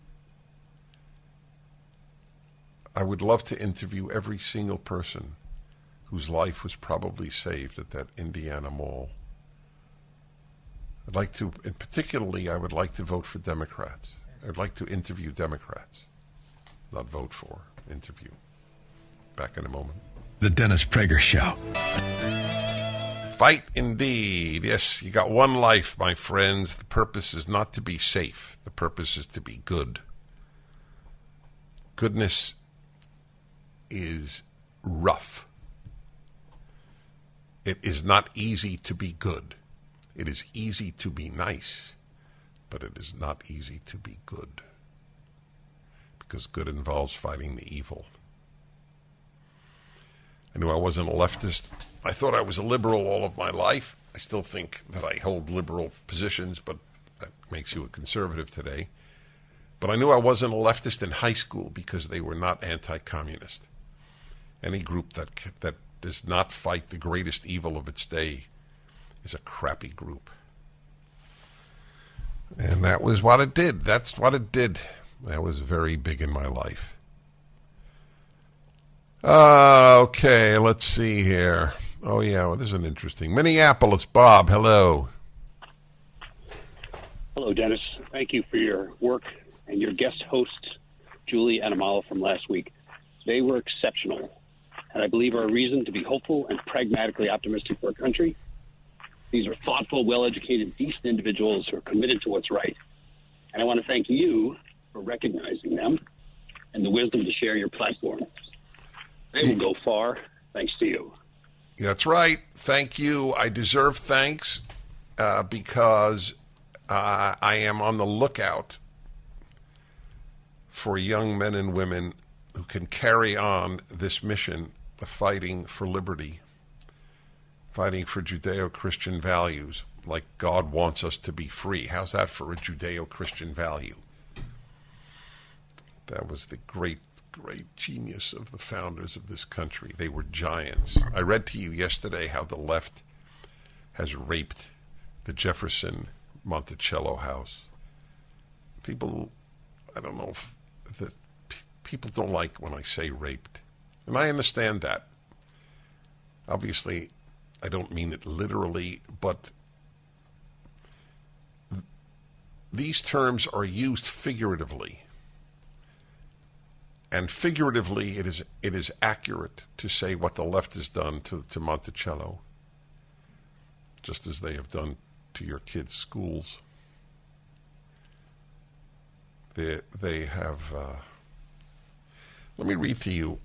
[SPEAKER 1] I would love to interview every single person whose life was probably saved at that Indiana mall. I'd like to, and particularly, I would like to vote for Democrats. I'd like to interview Democrats. Not vote for, interview. Back in a moment.
[SPEAKER 2] The Dennis Prager Show.
[SPEAKER 1] Fight indeed. Yes, you got one life, my friends. The purpose is not to be safe. The purpose is to be good. Goodness is rough. It is not easy to be good. It is easy to be nice, but it is not easy to be good. Because good involves fighting the evil. I knew I wasn't a leftist. I thought I was a liberal all of my life. I still think that I hold liberal positions, but that makes you a conservative today. But I knew I wasn't a leftist in high school because they were not anti-communist. Any group that does not fight the greatest evil of its day is a crappy group. And that was what it did. That's what it did. That was very big in my life. Okay, let's see here. Oh, yeah, well, this is an interesting. Minneapolis, Bob, hello.
[SPEAKER 9] Hello, Dennis. Thank you for your work and your guest hosts, Julie and Amala, from last week. They were exceptional, and I believe are a reason to be hopeful and pragmatically optimistic for our country. These are thoughtful, well-educated, decent individuals who are committed to what's right. And I want to thank you for recognizing them and the wisdom to share your platform. They will go far, thanks to you.
[SPEAKER 1] That's right. Thank you. I deserve thanks because I am on the lookout for young men and women who can carry on this mission of fighting for liberty, fighting for Judeo-Christian values, like God wants us to be free. How's that for a Judeo-Christian value? That was the great genius of the founders of this country. They were giants. I read to you yesterday how the left has raped the Jefferson Monticello house. People, I don't know if people don't like when I say raped. And I understand that. Obviously, I don't mean it literally, but these terms are used figuratively. And figuratively, it is accurate to say what the left has done to Monticello, just as they have done to your kids' schools. They have... let me read to you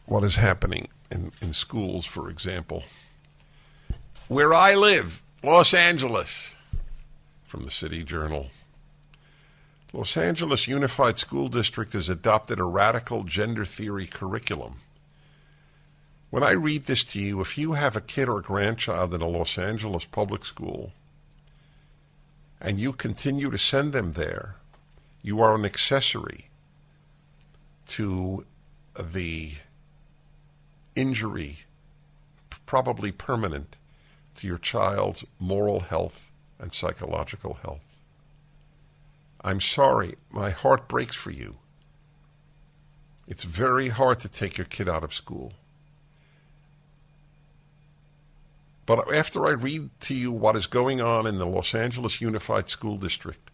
[SPEAKER 1] what is happening in schools, for example. Where I live, Los Angeles, from the City Journal. Los Angeles Unified School District has adopted a radical gender theory curriculum. When I read this to you, if you have a kid or grandchild in a Los Angeles public school and you continue to send them there, you are an accessory to the injury, probably permanent, to your child's moral health and psychological health. I'm sorry, my heart breaks for you. It's very hard to take your kid out of school. But after I read to you what is going on in the Los Angeles Unified School District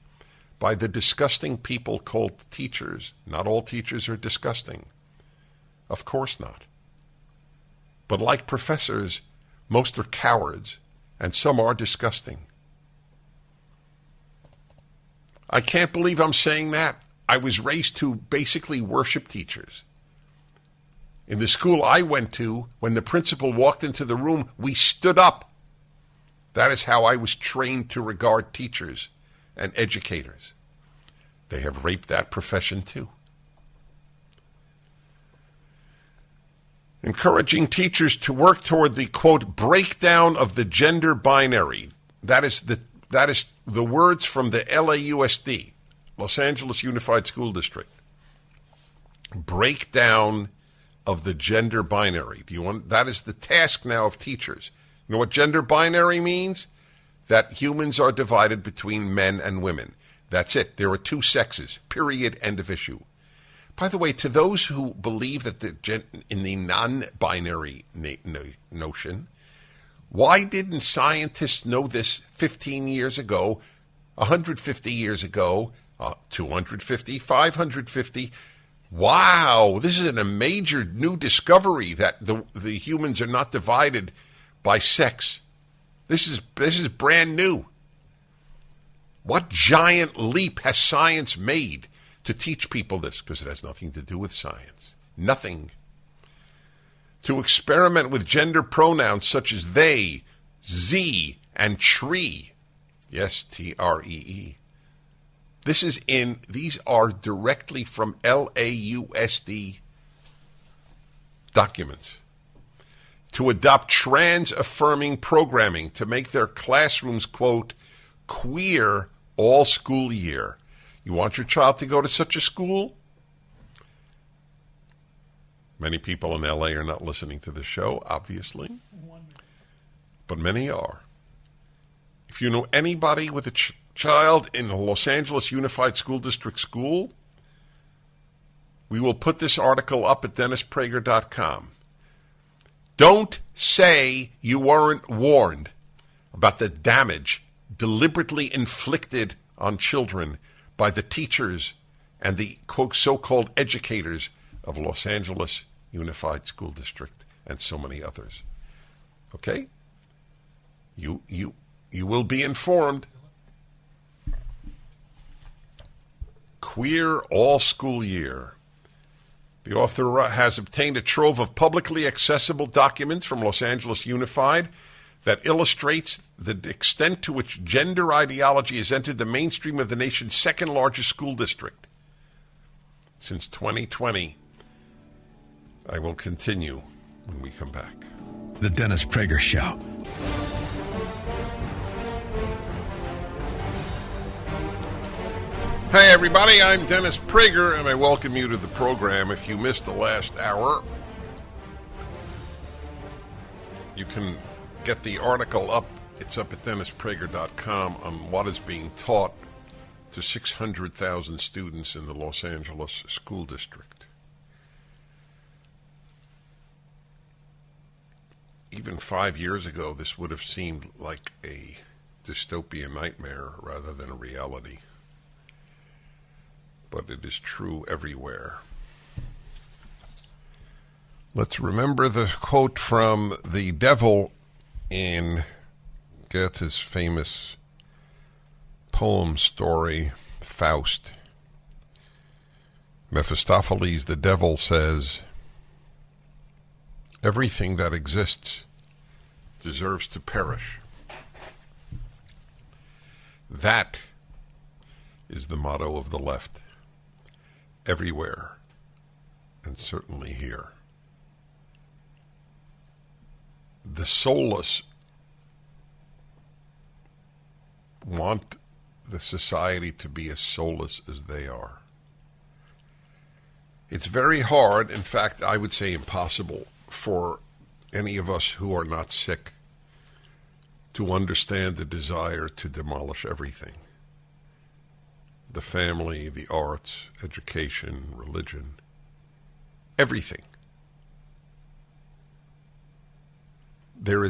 [SPEAKER 1] by the disgusting people called teachers, not all teachers are disgusting. Of course not. But like professors, most are cowards, and some are disgusting. I can't believe I'm saying that. I was raised to basically worship teachers. In the school I went to, when the principal walked into the room, we stood up. That is how I was trained to regard teachers and educators. They have raped that profession too. Encouraging teachers to work toward the, quote, breakdown of the gender binary. That is the words from the LAUSD, Los Angeles Unified School District. Breakdown of the gender binary. That is the task now of teachers. You know what gender binary means? That humans are divided between men and women. That's it. There are two sexes, period, end of issue. By the way, to those who believe that in the non-binary notion, why didn't scientists know this 15 years ago, 150 years ago, 250, 550? Wow, this is a major new discovery that the humans are not divided by sex. This is brand new. What giant leap has science made to teach people this? Because it has nothing to do with science. Nothing. To experiment with gender pronouns such as they, Z, and tree. Yes, T-R-E-E. These are directly from LAUSD documents. To adopt trans-affirming programming to make their classrooms, quote, queer all school year. You want your child to go to such a school? Many people in LA are not listening to this show, obviously. But many are. If you know anybody with a child in the Los Angeles Unified School District school, we will put this article up at DennisPrager.com. Don't say you weren't warned about the damage deliberately inflicted on children by the teachers and the, quote, so-called educators of Los Angeles Unified School District and so many others. Okay? You will be informed. Queer all school year. The author has obtained a trove of publicly accessible documents from Los Angeles Unified that illustrates the extent to which gender ideology has entered the mainstream of the nation's second largest school district. Since 2020, I will continue when we come back.
[SPEAKER 2] The Dennis Prager Show.
[SPEAKER 1] Hey everybody, I'm Dennis Prager, and I welcome you to the program. If you missed the last hour, you can get the article up. It's up at DennisPrager.com on what is being taught to 600,000 students in the Los Angeles school district. Even 5 years ago, this would have seemed like a dystopian nightmare rather than a reality. But it is true everywhere. Let's remember the quote from the devil in Goethe's famous poem story, Faust. Mephistopheles, the devil, says, "Everything that exists deserves to perish." That is the motto of the left. Everywhere, and certainly here. The soulless want the society to be as soulless as they are. It's very hard, in fact, I would say impossible, for any of us who are not sick to understand the desire to demolish everything. The family, the arts, education, religion, everything. There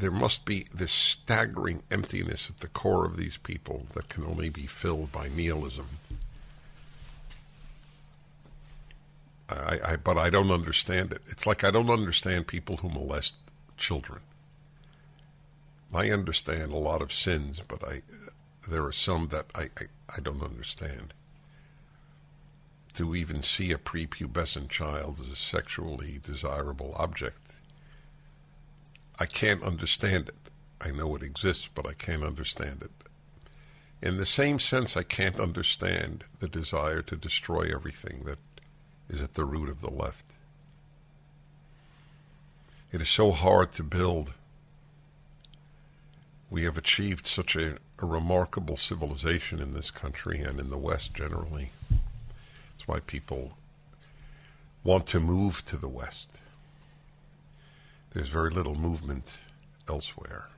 [SPEAKER 1] must be this staggering emptiness at the core of these people that can only be filled by nihilism. But I don't understand it. It's like I don't understand people who molest children. I understand a lot of sins, but there are some that I don't understand. To even see a prepubescent child as a sexually desirable object, I can't understand it. I know it exists, but I can't understand it. In the same sense, I can't understand the desire to destroy everything that is at the root of the left. It is so hard to build. We have achieved such a remarkable civilization in this country and in the West generally. That's why people want to move to the West. There's very little movement elsewhere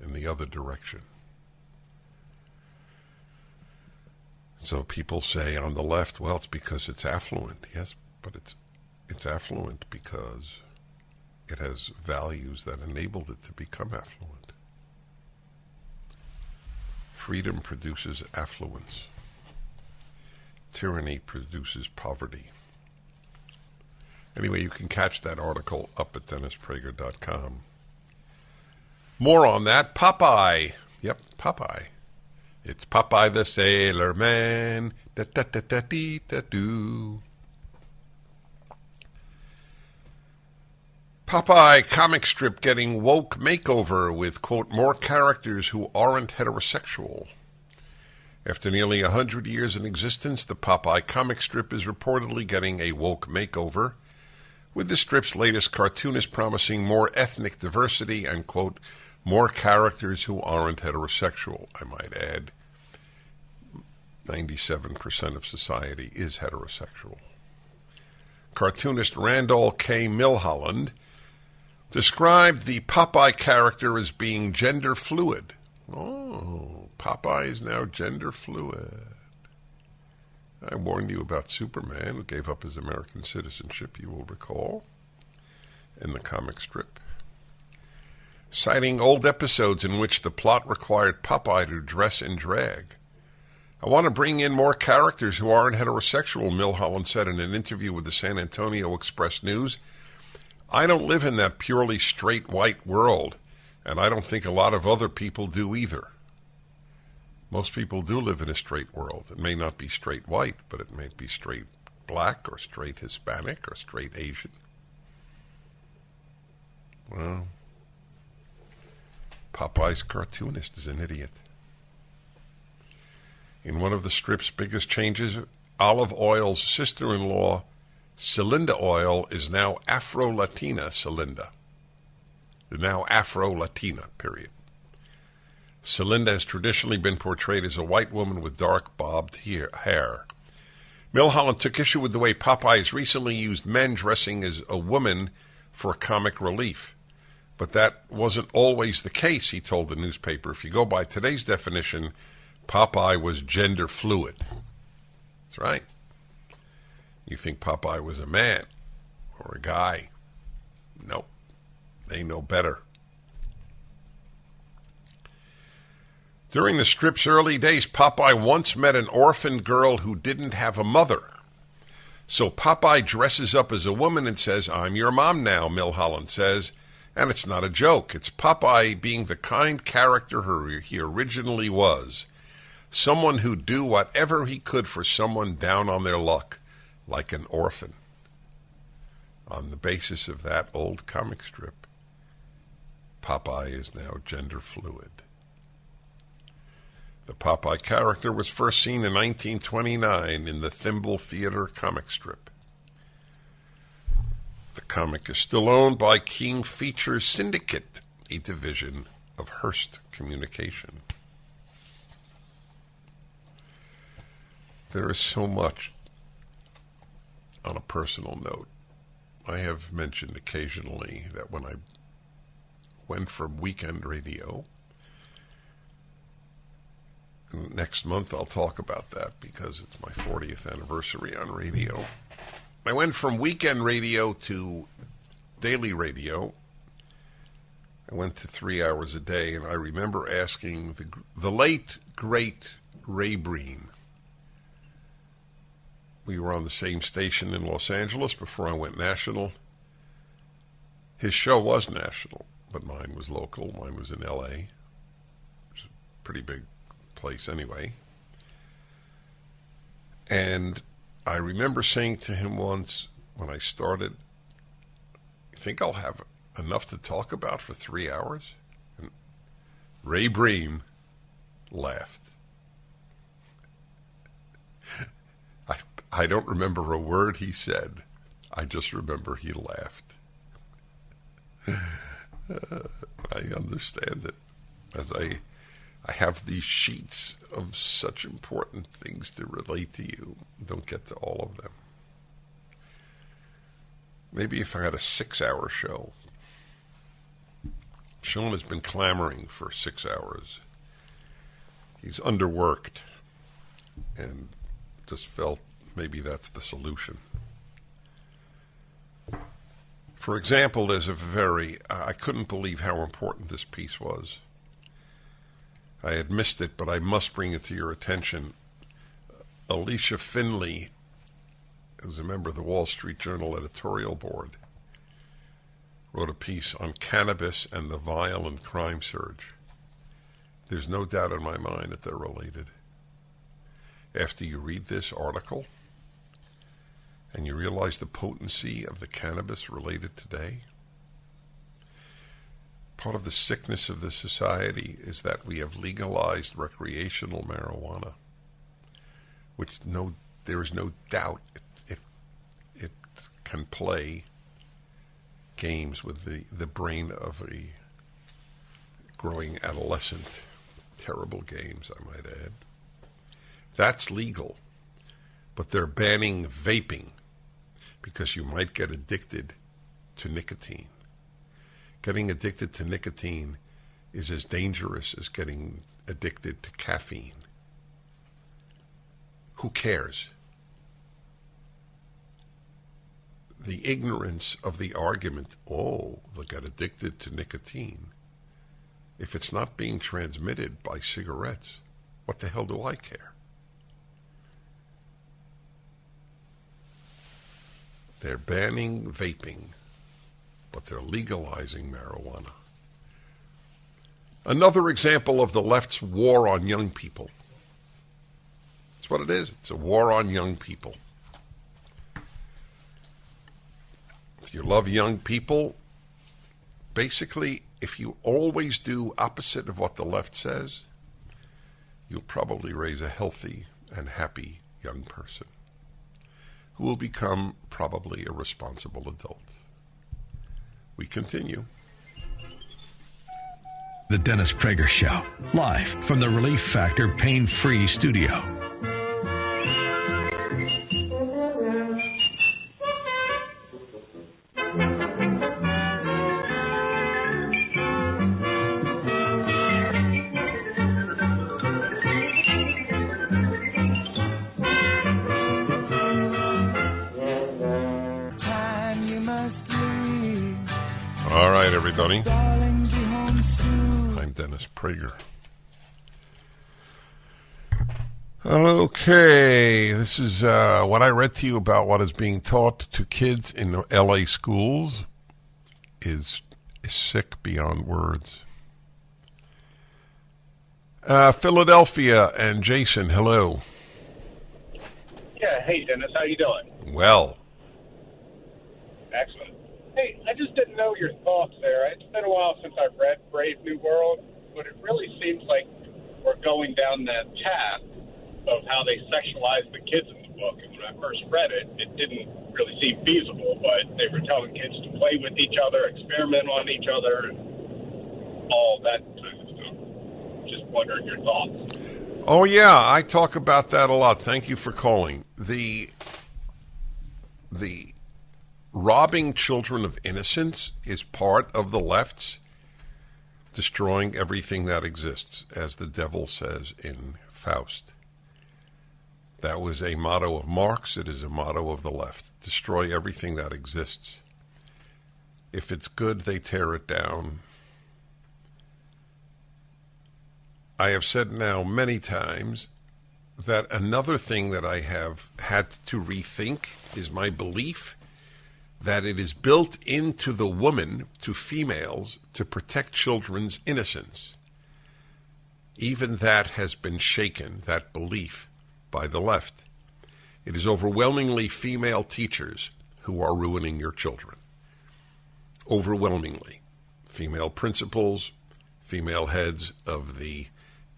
[SPEAKER 1] in the other direction. So people say on the left, well, it's because it's affluent. Yes, but it's affluent because it has values that enabled it to become affluent. Freedom produces affluence. Tyranny produces poverty. Anyway, you can catch that article up at DennisPrager.com. More on that. Popeye. Yep, Popeye. It's Popeye the Sailor Man. Da-da-da-da-dee-da-doo. Popeye comic strip getting woke makeover with, quote, more characters who aren't heterosexual. After nearly 100 years in existence, the Popeye comic strip is reportedly getting a woke makeover, with the strip's latest cartoonist promising more ethnic diversity and, quote, more characters who aren't heterosexual. I might add, 97% of society is heterosexual. Cartoonist Randall K. Milholland described the Popeye character as being gender fluid. Oh, Popeye is now gender fluid. I warned you about Superman, who gave up his American citizenship, you will recall, in the comic strip. Citing old episodes in which the plot required Popeye to dress in drag. I want to bring in more characters who aren't heterosexual, Milholland said in an interview with the San Antonio Express News. I don't live in that purely straight white world, and I don't think a lot of other people do either. Most people do live in a straight world. It may not be straight white, but it may be straight black or straight Hispanic or straight Asian. Well, Popeye's cartoonist is an idiot. In one of the strip's biggest changes, Olive Oil's sister-in-law, Celinda Oil, is now Afro-Latina Celinda. Now Afro-Latina, period. Celinda has traditionally been portrayed as a white woman with dark bobbed hair. Milholland took issue with the way Popeye has recently used men dressing as a woman for comic relief. But that wasn't always the case, he told the newspaper. If you go by today's definition, Popeye was gender fluid. That's right. You think Popeye was a man or a guy. Nope. They know better. During the strip's early days, Popeye once met an orphan girl who didn't have a mother. So Popeye dresses up as a woman and says, "I'm your mom now," Milholland says. And it's not a joke. It's Popeye being the kind character he originally was. Someone who'd do whatever he could for someone down on their luck, like an orphan. On the basis of that old comic strip, Popeye is now gender fluid. The Popeye character was first seen in 1929 in the Thimble Theater comic strip. The comic is still owned by King Features Syndicate, a division of Hearst Communication. There is so much on a personal note. I have mentioned occasionally that when I went from weekend radio, next month I'll talk about that because it's my 40th anniversary on radio. I went from weekend radio to daily radio. I went to 3 hours a day, and I remember asking the late, great Ray Breen. We were on the same station in Los Angeles before I went national. His show was national, but mine was local. Mine was in L.A., which is a pretty big place anyway. And I remember saying to him once when I started, "You think I'll have enough to talk about for 3 hours?" And Ray Breen laughed. I don't remember a word he said. I just remember he laughed. I understand it, as I have these sheets of such important things to relate to you. Don't get to all of them. Maybe if I had a 6-hour show. Sean has been clamoring for 6 hours. He's underworked and just felt maybe that's the solution. For example, there's I couldn't believe how important this piece was. I had missed it, but I must bring it to your attention. Alicia Finley, who's a member of the Wall Street Journal editorial board, wrote a piece on cannabis and the violent crime surge. There's no doubt in my mind that they're related. After you read this article and you realize the potency of the cannabis related today, part of the sickness of this society is that we have legalized recreational marijuana, which there is no doubt it can play games with the brain of a growing adolescent. Terrible games, I might add. That's legal, but they're banning vaping because you might get addicted to nicotine. Getting addicted to nicotine is as dangerous as getting addicted to caffeine. Who cares? The ignorance of the argument, they'll get addicted to nicotine. If it's not being transmitted by cigarettes, what the hell do I care? They're banning vaping, but they're legalizing marijuana. Another example of the left's war on young people. That's what it is. It's a war on young people. If you love young people, basically, if you always do opposite of what the left says, you'll probably raise a healthy and happy young person who will become probably a responsible adult. We continue.
[SPEAKER 2] The Dennis Prager Show, live from the Relief Factor Pain-Free Studio.
[SPEAKER 1] All right, everybody. I'm Dennis Prager. Okay, this is what I read to you about what is being taught to kids in the LA schools is sick beyond words. Philadelphia and Jason, hello.
[SPEAKER 10] Yeah, hey Dennis, how you doing?
[SPEAKER 1] Well.
[SPEAKER 10] Excellent. Hey, I just didn't know your thoughts there. It's been a while since I've read Brave New World, but it really seems like we're going down that path of how they sexualize the kids in the book. And when I first read it, it didn't really seem feasible, but they were telling kids to play with each other, experiment on each other, and all that kind of stuff. Just wondering your thoughts.
[SPEAKER 1] Oh, yeah, I talk about that a lot. Thank you for calling. The robbing children of innocence is part of the left's destroying everything that exists, as the devil says in Faust. That was a motto of Marx. It is a motto of the left. Destroy everything that exists. If it's good, they tear it down. I have said now many times that another thing that I have had to rethink is my belief that it is built into the woman, to females, to protect children's innocence. Even that has been shaken, that belief, by the left. It is overwhelmingly female teachers who are ruining your children. Overwhelmingly. Female principals, female heads of the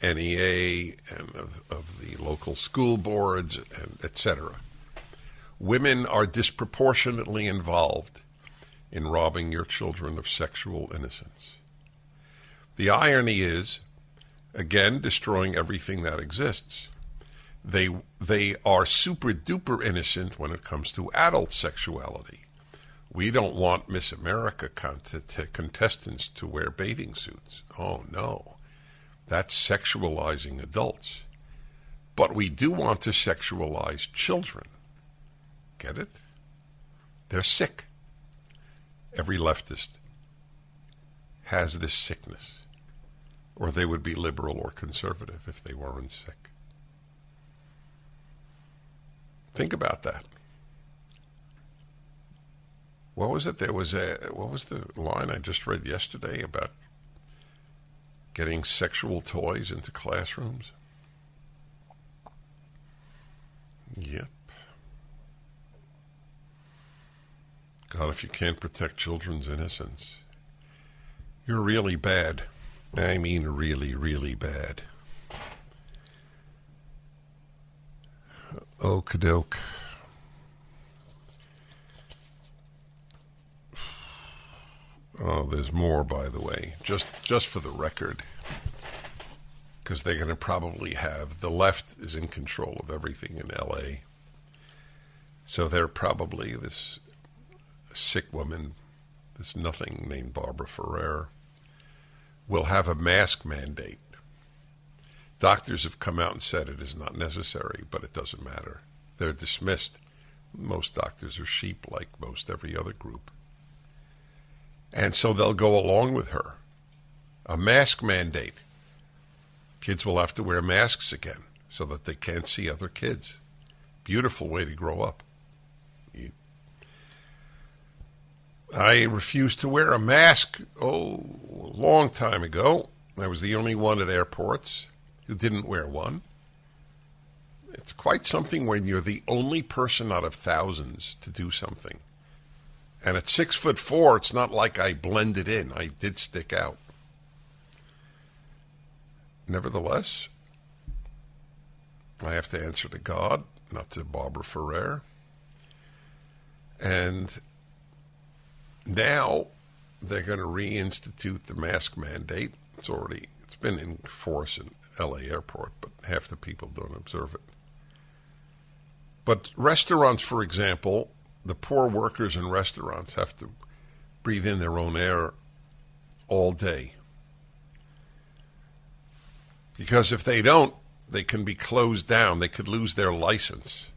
[SPEAKER 1] NEA and of the local school boards, and etc. Women are disproportionately involved in robbing your children of sexual innocence. The irony is, again, destroying everything that exists. They are super duper innocent when it comes to adult sexuality. We don't want Miss America contestants to wear bathing suits. Oh no, that's sexualizing adults. But we do want to sexualize children. Get it? They're sick. Every leftist has this sickness, or they would be liberal or conservative if they weren't sick. Think about that. What was it? What was the line I just read yesterday about getting sexual toys into classrooms? Yep. God, if you can't protect children's innocence, you're really bad. I mean really, really bad. Okie-doke. Oh, there's more, by the way, just for the record, because they're going to probably have, the left is in control of everything in L.A., so they're probably this sick woman, this nothing named Barbara Ferrer, will have a mask mandate. Doctors have come out and said it is not necessary, but it doesn't matter. They're dismissed. Most doctors are sheep, like most every other group. And so they'll go along with her. A mask mandate. Kids will have to wear masks again so that they can't see other kids. Beautiful way to grow up. I refused to wear a mask, a long time ago. I was the only one at airports who didn't wear one. It's quite something when you're the only person out of thousands to do something. And at 6'4", it's not like I blended in. I did stick out. Nevertheless, I have to answer to God, not to Barbara Ferrer. And now they're going to reinstitute the mask mandate, It's been in force in L.A. airport, but half the people don't observe it. But restaurants, for example, the poor workers in restaurants have to breathe in their own air all day. Because if they don't, they can be closed down. They could lose their license.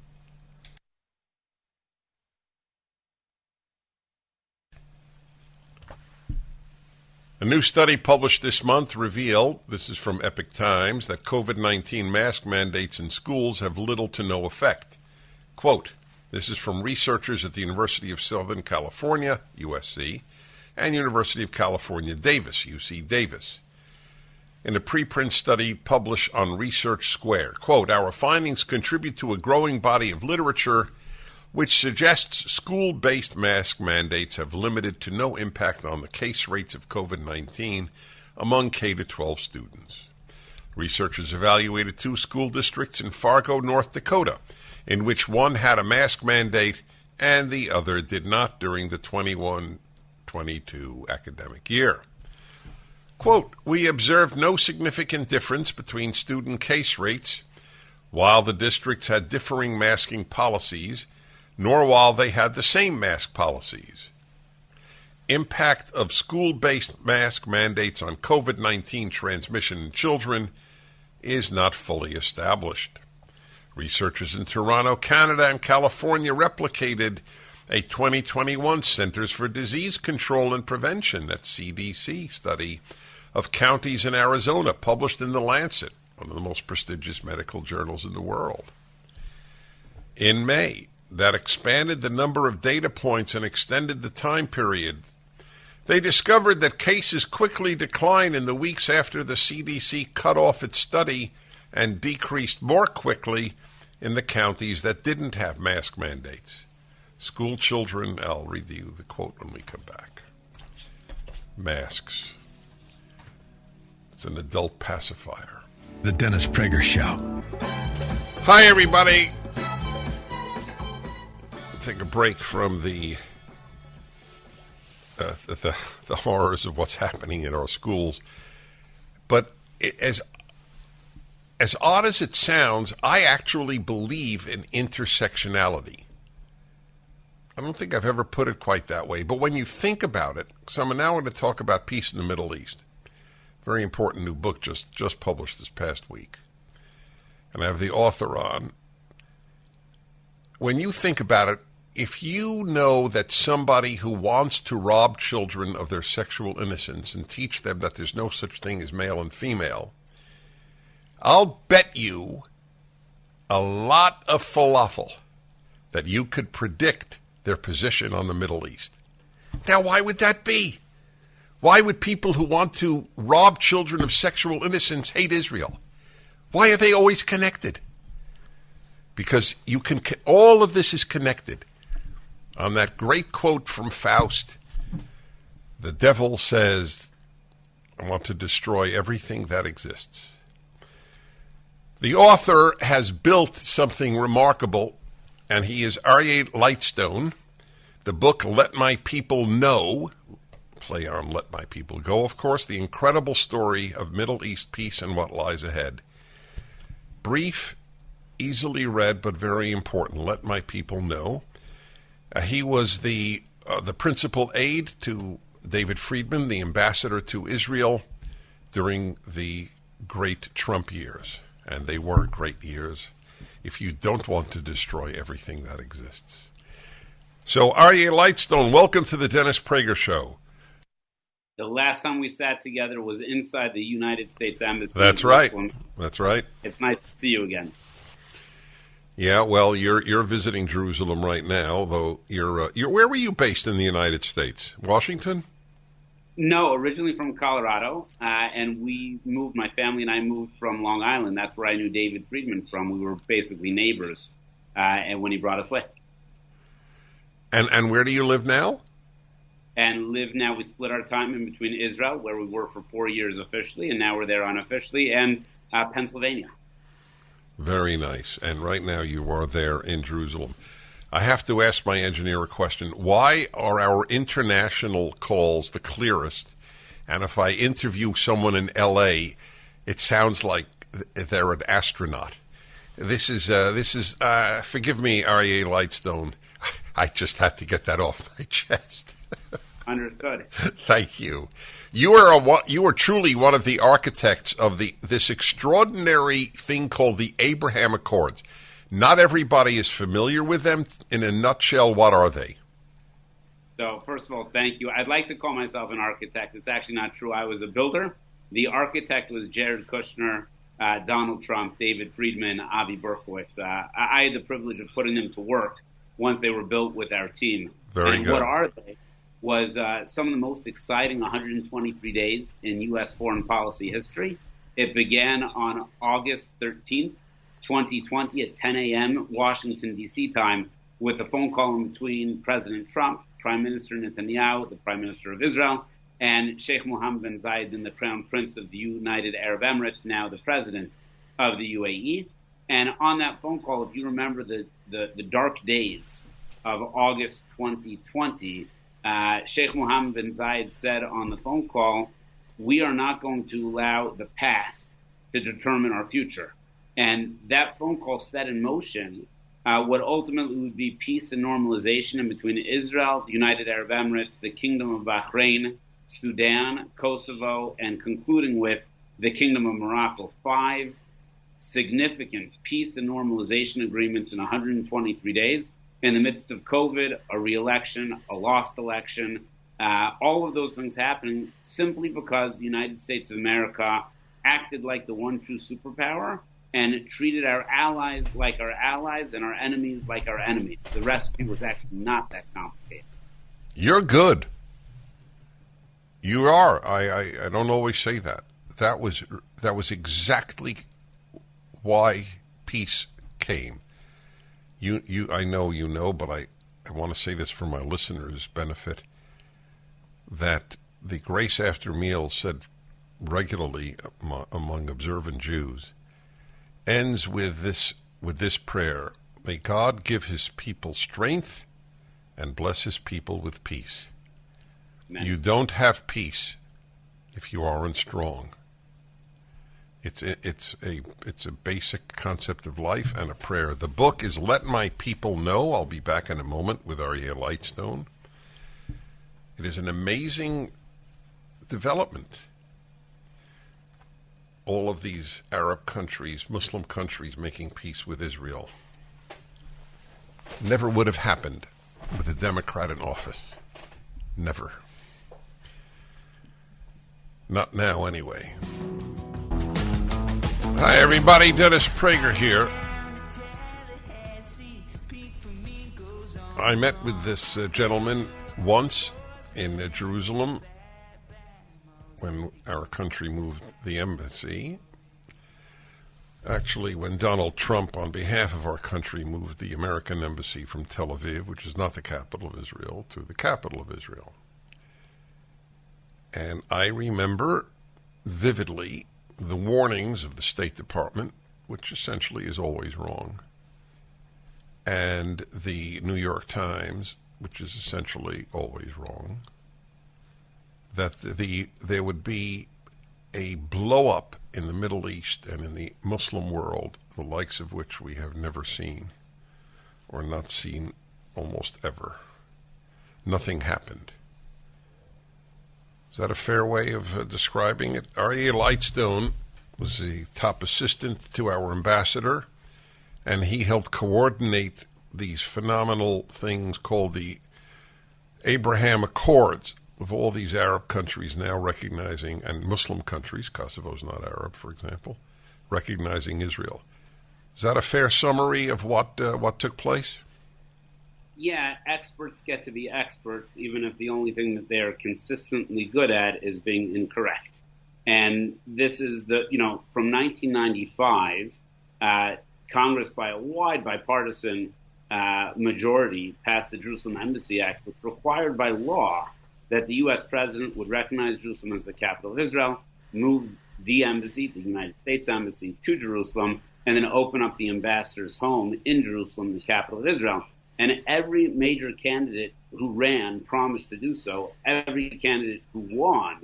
[SPEAKER 1] A new study published this month revealed, this is from Epoch Times, that COVID-19 mask mandates in schools have little to no effect. Quote, this is from researchers at the University of Southern California, USC, and University of California, Davis, UC Davis. In a preprint study published on Research Square, quote, our findings contribute to a growing body of literature which suggests school-based mask mandates have limited to no impact on the case rates of COVID-19 among K-12 students. Researchers evaluated 2 school districts in Fargo, North Dakota, in which one had a mask mandate and the other did not during the 21-22 academic year. Quote, we observed no significant difference between student case rates while the districts had differing masking policies, nor while they had the same mask policies. Impact of school-based mask mandates on COVID-19 transmission in children is not fully established. Researchers in Toronto, Canada, and California replicated a 2021 Centers for Disease Control and Prevention, that's CDC, study of counties in Arizona, published in The Lancet, one of the most prestigious medical journals in the world. In May, that expanded the number of data points and extended the time period. They discovered that cases quickly declined in the weeks after the CDC cut off its study and decreased more quickly in the counties that didn't have mask mandates. School children, I'll read you the quote when we come back. Masks. It's an adult pacifier.
[SPEAKER 2] The Dennis Prager Show.
[SPEAKER 1] Hi, everybody. Take a break from the horrors of what's happening in our schools. But as odd as it sounds, I actually believe in intersectionality. I don't think I've ever put it quite that way. But when you think about it, so I'm now going to talk about peace in the Middle East. Very important new book just published this past week. And I have the author on. When you think about it, if you know that somebody who wants to rob children of their sexual innocence and teach them that there's no such thing as male and female, I'll bet you a lot of falafel that you could predict their position on the Middle East. Now, why would that be? Why would people who want to rob children of sexual innocence hate Israel? Why are they always connected? Because all of this is connected. On that great quote from Faust, the devil says, I want to destroy everything that exists. The author has built something remarkable, and he is Aryeh Lightstone. The book, Let My People Know, play on Let My People Go, of course, the incredible story of Middle East peace and what lies ahead. Brief, easily read, but very important. Let My People Know. He was the principal aide to David Friedman, the ambassador to Israel, during the great Trump years. And they were great years if you don't want to destroy everything that exists. So, Aryeh Lightstone, welcome to the Dennis Prager Show.
[SPEAKER 11] The last time we sat together was inside the United States Embassy.
[SPEAKER 1] That's right. That's right.
[SPEAKER 11] It's nice to see you again.
[SPEAKER 1] Yeah, well, you're visiting Jerusalem right now, though. You're where were you based in the United States? Washington?
[SPEAKER 11] No, originally from Colorado, and my family and I moved from Long Island. That's where I knew David Friedman from. We were basically neighbors, and when he brought us away.
[SPEAKER 1] And where do you live now?
[SPEAKER 11] And live now, we split our time in between Israel, where we were for 4 years officially, and now we're there unofficially, and Pennsylvania.
[SPEAKER 1] Very nice. And right now you are there in Jerusalem. I have to ask my engineer a question. Why are our international calls the clearest And if I interview someone in L.A., it sounds like they're an astronaut. This is forgive me, Aryeh Lightstone. I just had to get that off my chest.
[SPEAKER 11] Understood.
[SPEAKER 1] Thank you. You are truly one of the architects of this extraordinary thing called the Abraham Accords. Not everybody is familiar with them. In a nutshell, what are they?
[SPEAKER 11] So, first of all, thank you. I'd like to call myself an architect. It's actually not true. I was a builder. The architect was Jared Kushner, Donald Trump, David Friedman, Avi Berkowitz. I had the privilege of putting them to work once they were built with our team.
[SPEAKER 1] Very good.
[SPEAKER 11] What are they? Was some of the most exciting 123 days in U.S. foreign policy history. It began on August 13th, 2020 at 10 a.m. Washington, D.C. time with a phone call in between President Trump, Prime Minister Netanyahu, the Prime Minister of Israel, and Sheikh Mohammed bin Zayed, the Crown Prince of the United Arab Emirates, now the President of the UAE. And on that phone call, if you remember the dark days of August 2020, Sheikh Mohammed bin Zayed said on the phone call, we are not going to allow the past to determine our future. And that phone call set in motion what ultimately would be peace and normalization in between Israel, the United Arab Emirates, the Kingdom of Bahrain, Sudan, Kosovo, and concluding with the Kingdom of Morocco. 5 significant peace and normalization agreements in 123 days. In the midst of COVID, a re-election, a lost election, all of those things happening simply because the United States of America acted like the one true superpower and treated our allies like our allies and our enemies like our enemies. The recipe was actually not that complicated.
[SPEAKER 1] You're good. You are. I don't always say that. That was exactly why peace came. I know you know, but I want to say this for my listeners' benefit, that the grace after meals said regularly among observant Jews ends with this prayer: may God give his people strength and bless his people with peace. Amen. You don't have peace if you aren't strong. It's a basic concept of life and a prayer. The book is Let My People Know. I'll be back in a moment with Aryeh Lightstone. It is an amazing development. All of these Arab countries, Muslim countries, making peace with Israel. Never would have happened with a Democrat in office. Never. Not now, anyway. Hi, everybody. Dennis Prager here. I met with this gentleman once in Jerusalem when our country moved the embassy. Actually, when Donald Trump, on behalf of our country, moved the American embassy from Tel Aviv, which is not the capital of Israel, to the capital of Israel. And I remember vividly the warnings of the State Department, which essentially is always wrong, and the New York Times, which is essentially always wrong, that there would be a blow-up in the Middle East and in the Muslim world, the likes of which we have never seen, or not seen almost ever. Nothing happened. Is that a fair way of describing it? Aryeh Lightstone was the top assistant to our ambassador, and he helped coordinate these phenomenal things called the Abraham Accords of all these Arab countries now recognizing, and Muslim countries, Kosovo's not Arab, for example, recognizing Israel. Is that a fair summary of what took place?
[SPEAKER 11] Yeah, experts get to be experts, even if the only thing that they're consistently good at is being incorrect. And this is from 1995, Congress, by a wide bipartisan majority, passed the Jerusalem Embassy Act, which required by law that the U.S. president would recognize Jerusalem as the capital of Israel, move the embassy, the United States Embassy, to Jerusalem, and then open up the ambassador's home in Jerusalem, the capital of Israel. And every major candidate who ran promised to do so. Every candidate who won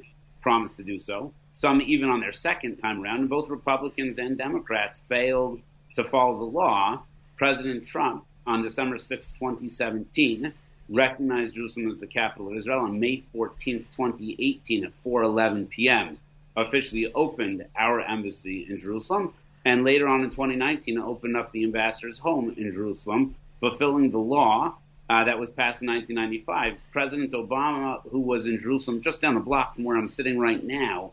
[SPEAKER 11] promised to do so, some even on their second time around, and both Republicans and Democrats failed to follow the law. President Trump, on December 6, 2017, recognized Jerusalem as the capital of Israel. On May 14, 2018, at 4:11 p.m., officially opened our embassy in Jerusalem, and later on in 2019 opened up the ambassador's home in Jerusalem, fulfilling the law that was passed in 1995. President Obama, who was in Jerusalem just down the block from where I'm sitting right now,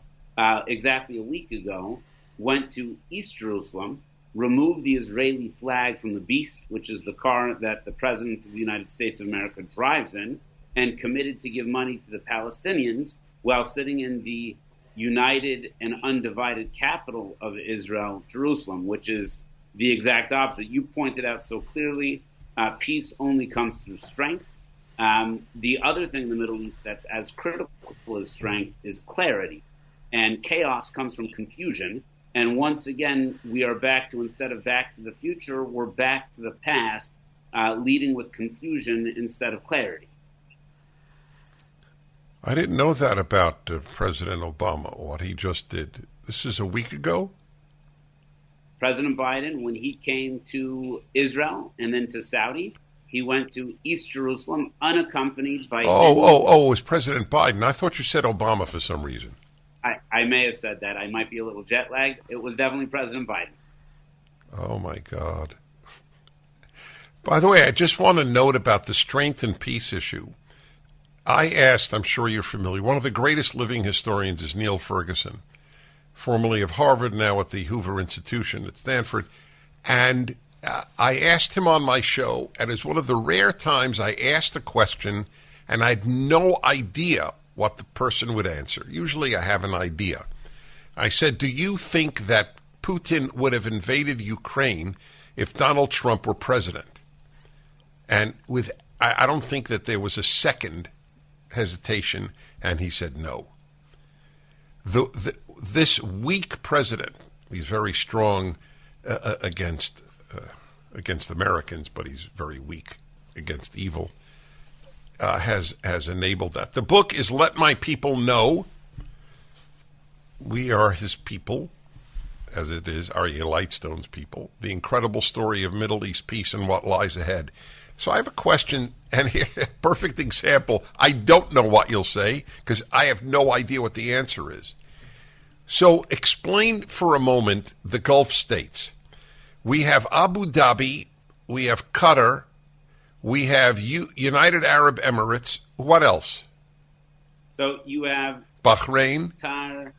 [SPEAKER 11] exactly a week ago, went to East Jerusalem, removed the Israeli flag from the Beast, which is the car that the President of the United States of America drives in, and committed to give money to the Palestinians while sitting in the united and undivided capital of Israel, Jerusalem, which is the exact opposite. You pointed out so clearly, peace only comes through strength. The other thing in the Middle East that's as critical as strength is clarity. And chaos comes from confusion. And once again, we are back to, instead of back to the future, we're back to the past, leading with confusion instead of clarity.
[SPEAKER 1] I didn't know that about President Obama, what he just did. This is a week ago?
[SPEAKER 11] President Biden, when he came to Israel and then to Saudi, he went to East Jerusalem unaccompanied by...
[SPEAKER 1] it was President Biden. I thought you said Obama for some reason.
[SPEAKER 11] I may have said that. I might be a little jet-lagged. It was definitely President Biden.
[SPEAKER 1] Oh, my God. By the way, I just want to note about the strength and peace issue. I asked, I'm sure you're familiar, one of the greatest living historians is Neil Ferguson, formerly of Harvard, now at the Hoover Institution at Stanford. And I asked him on my show, and it's one of the rare times I asked a question and I had no idea what the person would answer. Usually I have an idea. I said, do you think that Putin would have invaded Ukraine if Donald Trump were president? And I don't think that there was a second hesitation, and he said no. This weak president, he's very strong against Americans, but he's very weak against evil, has enabled that. The book is Let My People Know. We are his people, as it is Aryeh Lightstone's people. The incredible story of Middle East peace and what lies ahead. So I have a question, and a perfect example. I don't know what you'll say because I have no idea what the answer is. So explain for a moment the Gulf states. We have Abu Dhabi, we have Qatar, we have United Arab Emirates. What else?
[SPEAKER 11] So you have
[SPEAKER 1] Bahrain,
[SPEAKER 11] Qatar,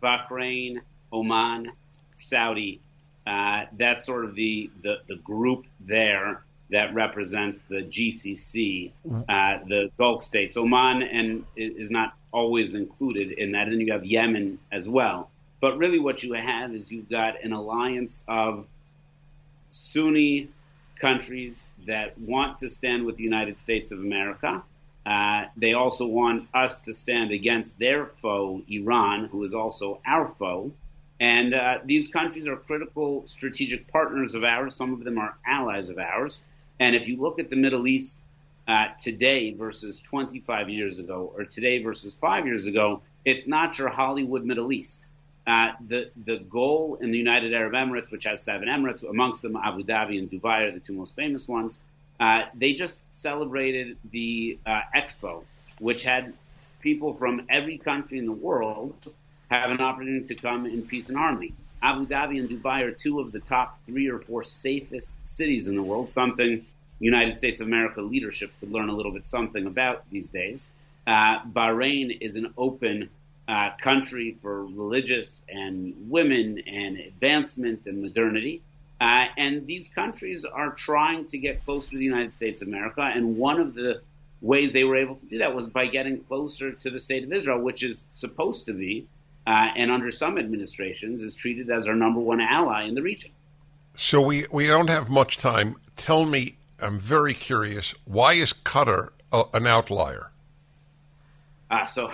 [SPEAKER 11] Bahrain, Oman, Saudi. That's sort of the group there that represents the GCC, the Gulf states. Oman is not always included in that, and then you have Yemen as well. But really what you have is you've got an alliance of Sunni countries that want to stand with the United States of America. They also want us to stand against their foe, Iran, who is also our foe. And these countries are critical strategic partners of ours. Some of them are allies of ours. And if you look at the Middle East today versus 25 years ago, or today versus 5 years ago, it's not your Hollywood Middle East. The goal in the United Arab Emirates, which has 7 emirates, amongst them Abu Dhabi and Dubai are the 2 most famous ones, they just celebrated the Expo, which had people from every country in the world have an opportunity to come in peace and harmony. Abu Dhabi and Dubai are 2 of the top 3 or 4 safest cities in the world, something United States of America leadership could learn a little bit something about these days. Bahrain is an open country for religious and women and advancement and modernity. And these countries are trying to get closer to the United States of America. And one of the ways they were able to do that was by getting closer to the state of Israel, which is supposed to be, and under some administrations, is treated as our number 1 ally in the region.
[SPEAKER 1] So we don't have much time. Tell me, I'm very curious, why is Qatar an outlier?
[SPEAKER 11] So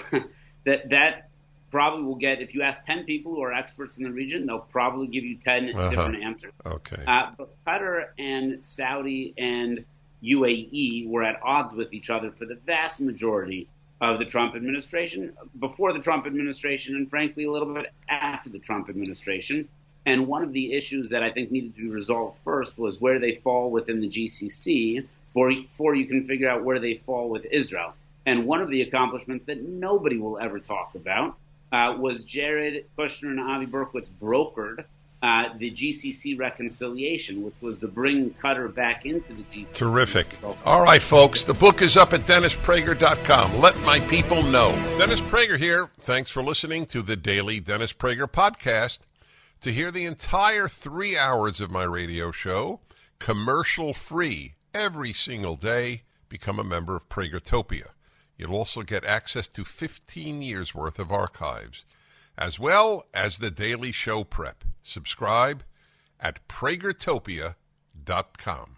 [SPEAKER 11] that probably will get, if you ask 10 people who are experts in the region, they'll probably give you 10 different answers.
[SPEAKER 1] Okay.
[SPEAKER 11] But Qatar and Saudi and UAE were at odds with each other for the vast majority of the Trump administration, before the Trump administration, and frankly, a little bit after the Trump administration. And one of the issues that I think needed to be resolved first was where they fall within the GCC before you can figure out where they fall with Israel. And one of the accomplishments that nobody will ever talk about was Jared Kushner and Avi Berkowitz brokered the GCC reconciliation, which was to bring Qatar back into the GCC.
[SPEAKER 1] Terrific. All right, folks, the book is up at DennisPrager.com. Let my people know. Dennis Prager here. Thanks for listening to the Daily Dennis Prager Podcast. To hear the entire 3 hours of my radio show, commercial-free, every single day, become a member of Pragertopia. You'll also get access to 15 years' worth of archives, as well as the daily show prep. Subscribe at Pragertopia.com.